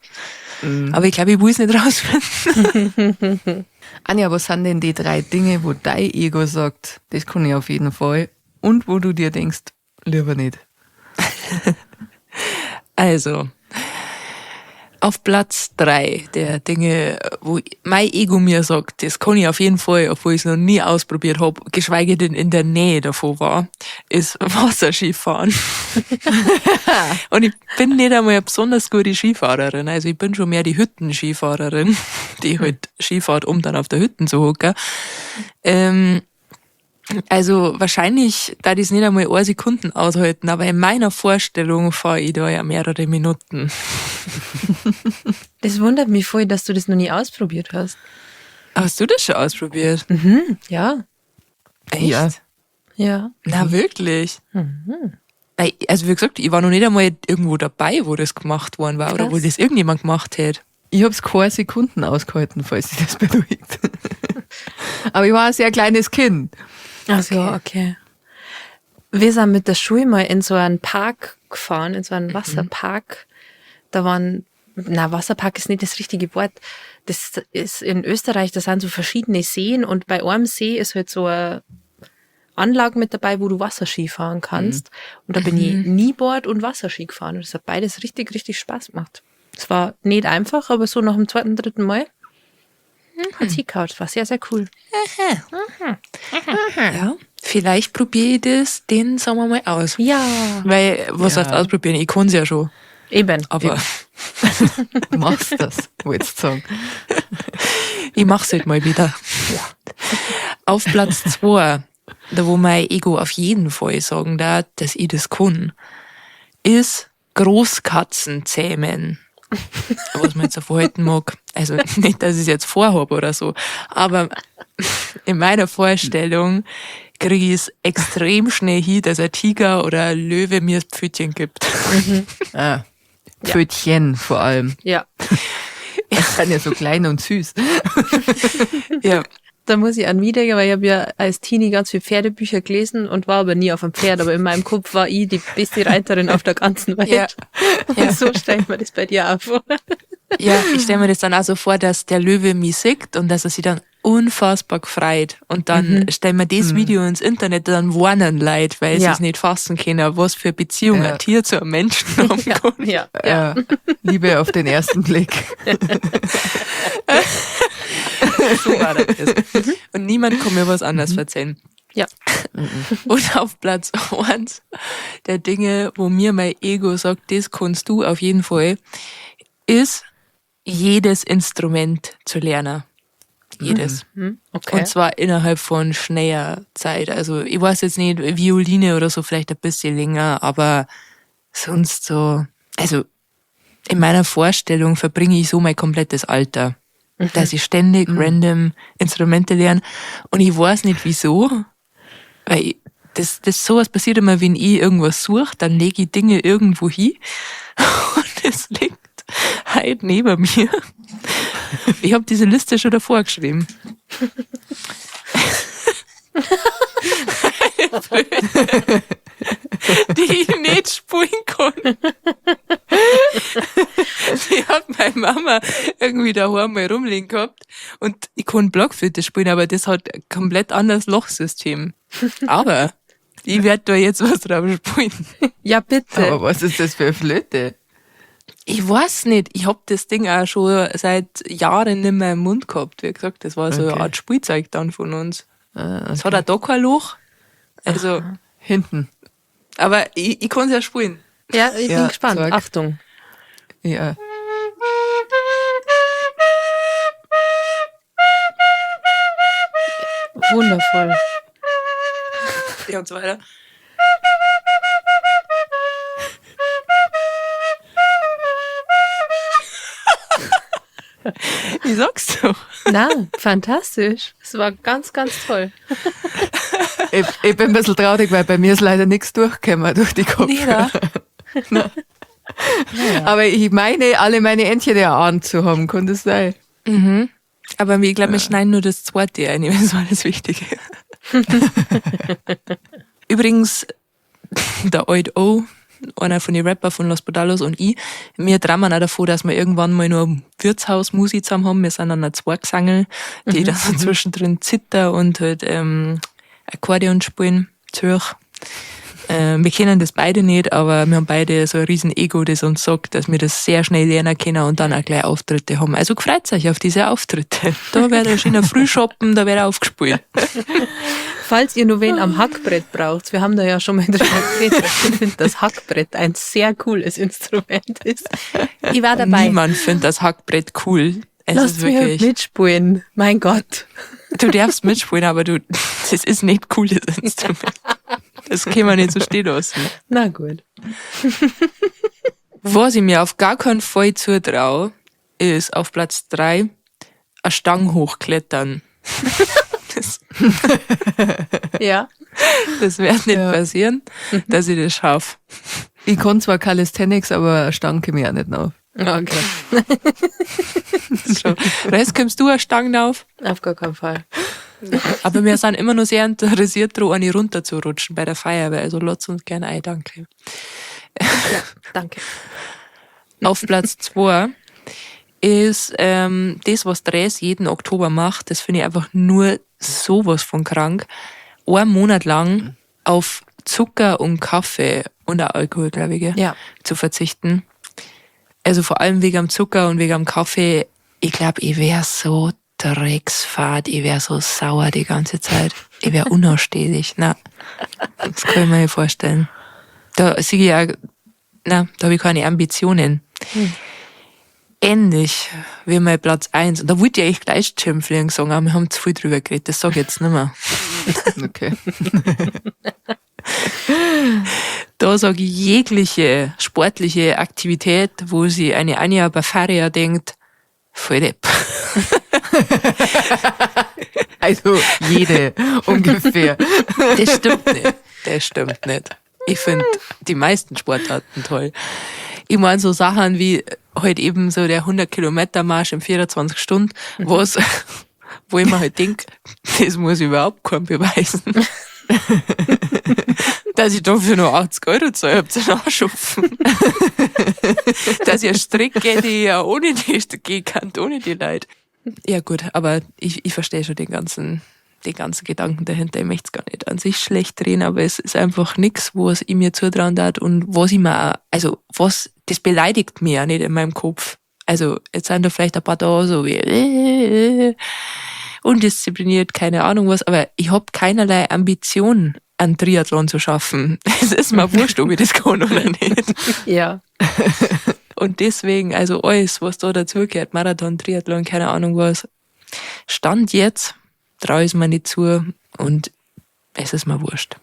Aber ich glaube, ich will es nicht rausfinden. Anja, was sind denn die 3 Dinge, wo dein Ego sagt, das kann ich auf jeden Fall, und wo du dir denkst, lieber nicht? Also, auf Platz 3 der Dinge, wo mein Ego mir sagt, das kann ich auf jeden Fall, obwohl ich es noch nie ausprobiert habe, geschweige denn in der Nähe davon war, ist Wasserskifahren. Und ich bin nicht einmal eine besonders gute Skifahrerin. Also ich bin schon mehr die Hüttenskifahrerin, die halt Skifahrt, um dann auf der Hütte zu hocken. Also wahrscheinlich da das nicht einmal 1 Sekunden aushalten, aber in meiner Vorstellung fahre ich da ja mehrere Minuten. Das wundert mich voll, dass du das noch nie ausprobiert hast. Hast du das schon ausprobiert? Ja. Echt? Ja. Ja. Na, wirklich? Also wie gesagt, ich war noch nicht einmal irgendwo dabei, wo das gemacht worden war oder wo Krass. das irgendjemand gemacht hat. Ich hab's keine Sekunden ausgehalten, falls sich das beruhigt. Aber ich war ein sehr kleines Kind. Ach so, okay. Wir sind mit der Schule mal in so einen Park gefahren, in so einen Wasserpark. Da waren, Wasserpark ist nicht das richtige Wort. Das ist in Österreich, da sind so verschiedene Seen und bei einem See ist halt so eine Anlage mit dabei, wo du Wasserski fahren kannst. Und da bin ich Knieboard und Wasserski gefahren. Und das hat beides richtig, richtig Spaß gemacht. Es war nicht einfach, aber so nach dem 2., 3. Mal hat sie gehauen. Es war sehr, sehr cool. Ja, vielleicht probiere ich das den Sommer mal aus. Ja. Weil, was heißt ausprobieren? Ich kann es ja schon. Eben. Aber Du machst das, wolltest du sagen. ich mach's halt mal wieder. Auf Platz 2, da wo mein Ego auf jeden Fall sagen darf, dass ich das kann, ist Großkatzen zähmen. Was man jetzt so verhalten mag. Also nicht, dass ich es jetzt vorhabe oder so, aber in meiner Vorstellung kriege ich es extrem schnell hin, dass ein Tiger oder ein Löwe mir das Pfötchen gibt. Ah, Pfötchen vor allem. Ja. Die sind ja so klein und süß. Ja. Da muss ich an mich denken, weil ich habe ja als Teenie ganz viele Pferdebücher gelesen und war aber nie auf einem Pferd. Aber in meinem Kopf war ich die beste Reiterin auf der ganzen Welt. Ja. Und so stelle ich mir das bei dir auch vor. Ja, ich stelle mir das dann auch so vor, dass der Löwe mich sieht und dass er sich dann unfassbar gefreut. Und dann stellen wir das Video ins Internet, dann warnen Leute, weil sie Ja. es nicht fassen können, was für Beziehung Ja. ein Tier zu einem Menschen haben kann. Ja. Liebe auf den ersten Blick. So war das. Und niemand kann mir was anderes erzählen. Ja. Und auf Platz 1 der Dinge, wo mir mein Ego sagt, das kannst du auf jeden Fall, ist jedes Instrument zu lernen. Jedes. Okay. Und zwar innerhalb von schneller Zeit. Also ich weiß jetzt nicht, Violine oder so vielleicht ein bisschen länger, aber sonst so, also in meiner Vorstellung verbringe ich so mein komplettes Alter, dass ich ständig random Instrumente lerne und ich weiß nicht wieso, weil sowas passiert immer, wenn ich irgendwas suche, dann lege ich Dinge irgendwo hin und es liegt halt neben mir. Ich habe diese Liste schon davor geschrieben. Die ich nicht spielen kann. Die hat meine Mama irgendwie daheim mal rumliegen gehabt und ich kann Blockflöte spielen, aber das hat ein komplett anderes Lochsystem. Aber ich werde da jetzt was drauf spielen. Ja, bitte. Aber was ist das für eine Flöte? Ich weiß nicht, ich hab das Ding auch schon seit Jahren nicht mehr im Mund gehabt. Wie gesagt, das war so eine Okay. Art Spielzeug dann von uns. Ah, Es hat auch da kein Loch. Also, hinten. aber ich kann es ja spielen. Ja, ich bin Ja, gespannt. sag. Achtung. Ja. Wundervoll. Ja, und so weiter. Ich sag's so. Na, fantastisch. Es war ganz, ganz toll. Ich bin ein bisschen traurig, weil bei mir ist leider nichts durchgekommen durch die Kopfhörer. Aber ich meine, alle meine Entchen erahnt zu haben, kann das sein? Aber ich glaube, wir schneiden nur das zweite ein, das war das Wichtige. Übrigens, der Old O, einer von den Rapper von Los Podalos und ich, wir träumen auch davon, dass wir irgendwann mal nur ein Wirtshausmusik zusammen haben. Wir sind dann ein Zwergsangel, die dann so zwischendrin Zither und halt Akkordeon spielen, Zürich. Wir kennen das beide nicht, aber wir haben beide so ein riesen Ego, das uns sagt, dass wir das sehr schnell lernen können und dann auch gleich Auftritte haben. Also freut euch auf diese Auftritte. Da wird ein schöner Frühschoppen, da wird aufgespielt. Falls ihr nur wen am Hackbrett braucht, wir haben da ja schon mal drüber geredet, ich finde, das Hackbrett ein sehr cooles Instrument ist. Ich war dabei. Niemand findet das Hackbrett cool. Es Lasst ist mich halt wirklich... mitspielen. Mein Gott. Du darfst mitspielen, aber das ist nicht cool, das Instrument. Das kann man nicht so stehen lassen. Na gut. Was ich mir auf gar keinen Fall zutraue, ist auf Platz 3 eine Stange hochklettern. Ja. Das wird nicht passieren, dass ich das schaffe. Ich kann zwar Calisthenics, aber eine Stange komme ich auch nicht auf. Okay. So. Rest kommst du eine Stange auf? Auf gar keinen Fall. Aber wir sind immer noch sehr interessiert daran, eine runterzurutschen bei der Feuerwehr. Also lasst uns gerne ein, danke. Ja, danke. Auf Platz 2 ist das, was Dres jeden Oktober macht. Das finde ich einfach nur sowas von krank. 1 Monat lang auf Zucker und Kaffee und auch Alkohol, glaube ich, Ja. zu verzichten. Also vor allem wegen am Zucker und wegen am Kaffee. Ich glaube, ich wäre so drecksfad, ich wäre so sauer die ganze Zeit. Ich wäre unausstehlich. Na, das kann ich mir nicht vorstellen. Da sehe ich ja, da habe ich keine Ambitionen. Ähnlich wie mein Platz 1. Und da wollte ich eigentlich gleich Schirmfliegen sagen, aber wir haben zu viel drüber geredet, das sage ich jetzt nicht mehr. Okay. Da sage ich jegliche sportliche Aktivität, wo sie eine Anja Bafaria denkt, voll Depp. Also jede ungefähr. Das stimmt nicht. Ich finde die meisten Sportarten toll. Ich meine so Sachen wie halt eben so der 100-Kilometer-Marsch in 24 Stunden, wo ich mir halt denke, das muss ich überhaupt keinen beweisen. Dass ich dafür nur 80 Euro zahle, habt ihr nachschupfen. Dass ich einen Strick gehe, die ich ja ohne die gehen kann, ohne die Leute. Ja gut, aber ich verstehe schon den ganzen Gedanken dahinter. Ich möchte es gar nicht an sich schlecht drehen, aber es ist einfach nichts, was ich mir zutrauen darf und was ich mir auch, also das beleidigt mich ja nicht in meinem Kopf. Also jetzt sind da vielleicht ein paar da so wie undiszipliniert, keine Ahnung was, aber ich habe keinerlei Ambition, einen Triathlon zu schaffen. Es ist mir wurscht, ob ich das kann oder nicht. Ja. Und deswegen, also alles, was da dazugehört, Marathon, Triathlon, keine Ahnung was, Stand jetzt, traue ich es mir nicht zu und es ist mir wurscht.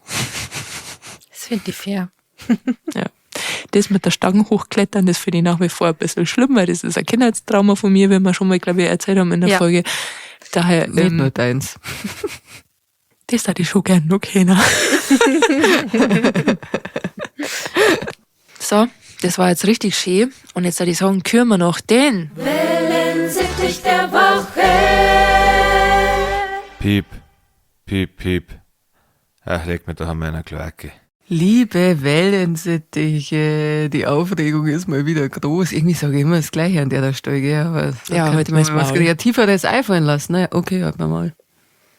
Das finde ich fair. Ja. Das mit der Stange hochklettern, das finde ich nach wie vor ein bisschen schlimm, weil das ist ein Kindheitstrauma von mir, wenn wir schon mal, glaube ich, erzählt haben in der Folge. Daher, Nicht nur deins. das hätte ich schon gern noch kennen. So, das war jetzt richtig schön. Und jetzt würde ich sagen, küren wir noch den. Wellensittich der Woche. Piep, piep, piep. Ach, leg mir doch an meiner Kloake. Liebe Wellensittiche, die Aufregung ist mal wieder groß. Irgendwie sage ich immer das Gleiche an der Stelle, gell? Aber Ja, heute heute mal müssen wir was auch. Kreativeres einfallen lassen. Ne? Okay, halt mal.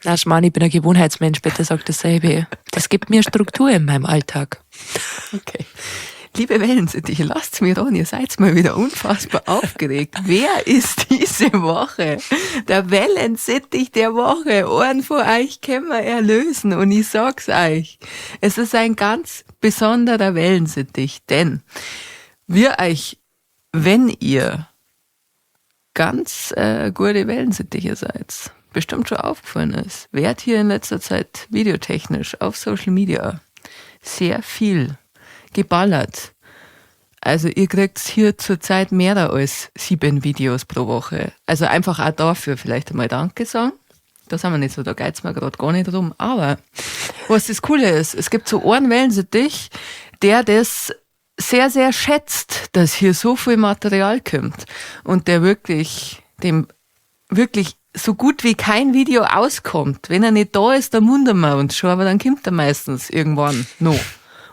Na, Schmarrn, ich bin ein Gewohnheitsmensch, bitte sag dasselbe. Das gibt mir Struktur in meinem Alltag. Okay. Liebe Wellensittiche, lasst's mir ran, ihr seid mal wieder unfassbar aufgeregt. Wer ist diese Woche der Wellensittich der Woche? Einen von euch können wir erlösen und ich sag's euch, es ist ein ganz besonderer Wellensittich, denn wir euch, wenn ihr ganz gute Wellensittiche seid, bestimmt schon aufgefallen ist, wird hier in letzter Zeit videotechnisch auf Social Media sehr viel geballert. Also ihr kriegt hier zurzeit mehr als 7 Videos pro Woche. Also einfach auch dafür vielleicht einmal Danke sagen. Da sind wir nicht so, da geht's mir gerade gar nicht drum. Aber was das Coole ist, es gibt so einen Wellensittich, der das sehr, sehr schätzt, dass hier so viel Material kommt und der dem wirklich so gut wie kein Video auskommt. Wenn er nicht da ist, dann wundern wir uns schon, aber dann kommt er meistens irgendwann noch.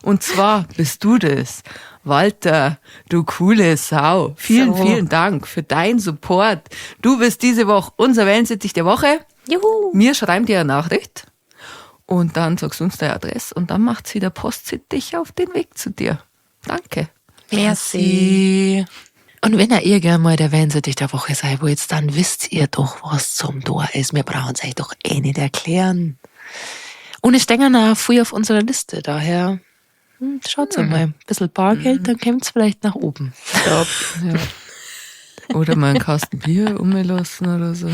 Und zwar bist du das. Walter, du coole Sau. Vielen, vielen Dank für deinen Support. Du bist diese Woche unser Wellensittich der Woche. Juhu. Wir schreiben dir eine Nachricht und dann sagst du uns deine Adresse und dann macht sie der Postsittich auf den Weg zu dir. Danke. Merci. Und wenn ihr irgendwann mal der Wellensittich der Woche seid, wo jetzt dann wisst ihr doch, was zum Tor ist. Wir brauchen es euch doch eh nicht erklären. Und es stehen auch viel auf unserer Liste, daher schaut's mal. Ein bisschen Bargeld, dann kommt's vielleicht nach oben. Ja. Oder mal einen Kasten Bier umgelassen oder so.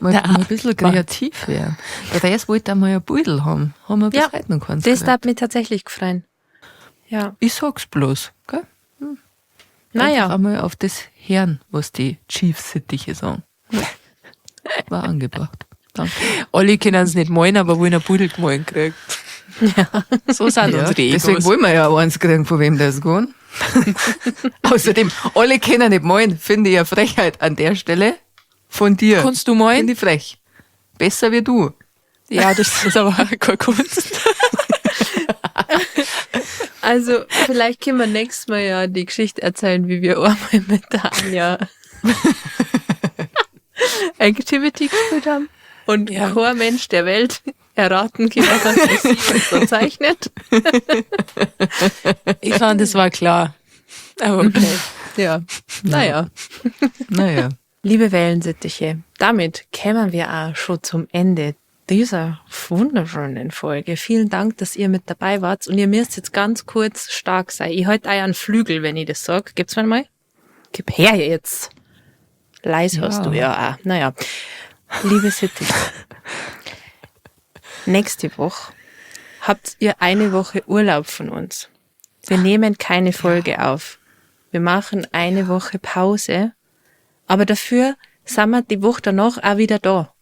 Mal ein bisschen kreativ werden. Der Res wollte einmal ein Pudel haben. Haben wir bis heute noch keins Das gekriegt. hat mich tatsächlich gefreut. Ja. Ich sag's bloß, gell? Einfach Naja, einmal auf das hören, was die Chiefs-Sittiche sagen. War angebracht. Danke. Alle können es nicht malen, aber wollen ein Pudel gemahlen kriegen. Ja. So sind unsere Egos. Deswegen wollen wir ja auch eins kriegen, von wem das geht. Außerdem, alle können nicht malen, finde ich eine Frechheit an der Stelle von dir. Kannst du malen? Finde ich frech. Besser wie du. Ja, das ist aber auch keine Kunst. also vielleicht können wir nächstes Mal ja die Geschichte erzählen, wie wir einmal mit der Anja Activity gespielt haben und kein Mensch der Welt erraten kann, was sie so zeichnet. Ich fand, das war klar. Aber okay. Ja, naja. Naja. Liebe Wellensittiche, damit kämen wir auch schon zum Ende dieser wunderschönen Folge. Vielen Dank, dass ihr mit dabei wart und ihr müsst jetzt ganz kurz stark sein. Ich halte euch einen Flügel, wenn ich das sage. Gibt's mir mal? Gib her jetzt. Leis hast du ja auch. Naja, liebe Sittiche, nächste Woche habt ihr eine Woche Urlaub von uns. Wir nehmen keine Folge auf. Wir machen eine Woche Pause. Aber dafür sind wir die Woche danach auch wieder da.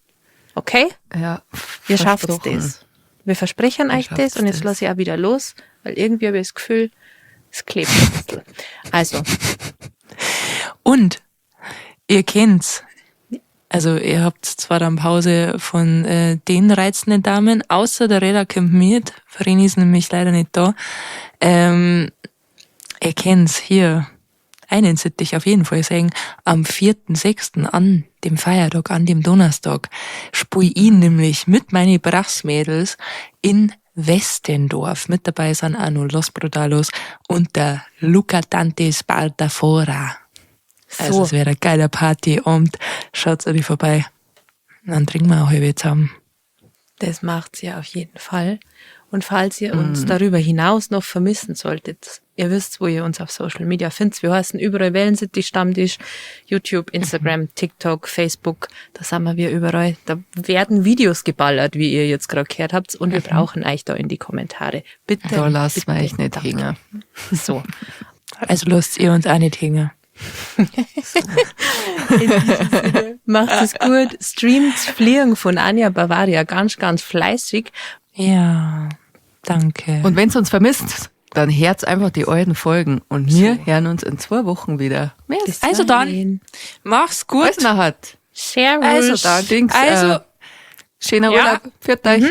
Okay? Ja. Wir schaffen versprochen. das. Wir versprechen euch das und jetzt das. lasse ich auch wieder los, weil irgendwie habe ich das Gefühl, es klebt ein bisschen. Also, Und ihr kennt's. Also ihr habt zwar dann Pause von den reizenden Damen, außer der Reda kommt mit. Vreni ist nämlich leider nicht da. Ihr kennt's hier. Einen sollte ich auf jeden Fall sagen. Am 4.6. an dem Feiertag, an dem Donnerstag, spiel ich nämlich mit meinen Brachsmädels in Westendorf. Mit dabei sind auch noch Los Brutalos und der Luca Dante Spartafora. Also es wäre ein geiler Partyabend. Schaut euch vorbei. Dann trinken wir auch halbe zusammen. das macht sie auf jeden Fall. Und falls ihr uns darüber hinaus noch vermissen solltet, ihr wisst, wo ihr uns auf Social Media findet. Wir heißen überall Wellensittich Stammtisch, YouTube, Instagram, TikTok, Facebook. Da sind wir überall. Da werden Videos geballert, wie ihr jetzt gerade gehört habt. Und wir brauchen euch da in die Kommentare. Bitte. Da lassen wir bitte, euch nicht danke. hängen. So. Also lasst ihr uns auch nicht hängen. Macht es gut. Streamt Fliegen von Anja Bavaria ganz, ganz fleißig. Ja, danke. Und wenn's uns vermisst, dann hört einfach die alten Folgen. Und wir hören uns in 2 Wochen wieder. Bis Also dann, dahin. mach's gut. Was noch hat. Servus. Also dann, Dings, schöner Ja. Urlaub. Für euch.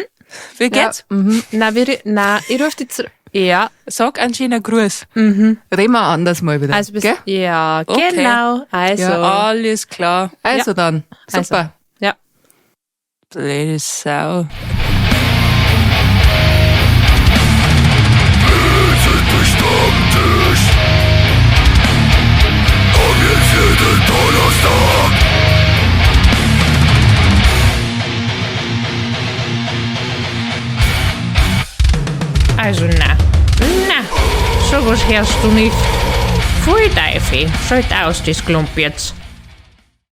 wie geht's? Na, ihr dürft jetzt, ja, Sag einen schönen Gruß. Reden wir anders mal wieder. also bis, gell? ja, Okay. genau, also, Alles klar. Also dann. Super. Also. ja. Blöde Sau. Also na, sowas hörst du nicht. Voll Teufel, schalt aus das Klump jetzt.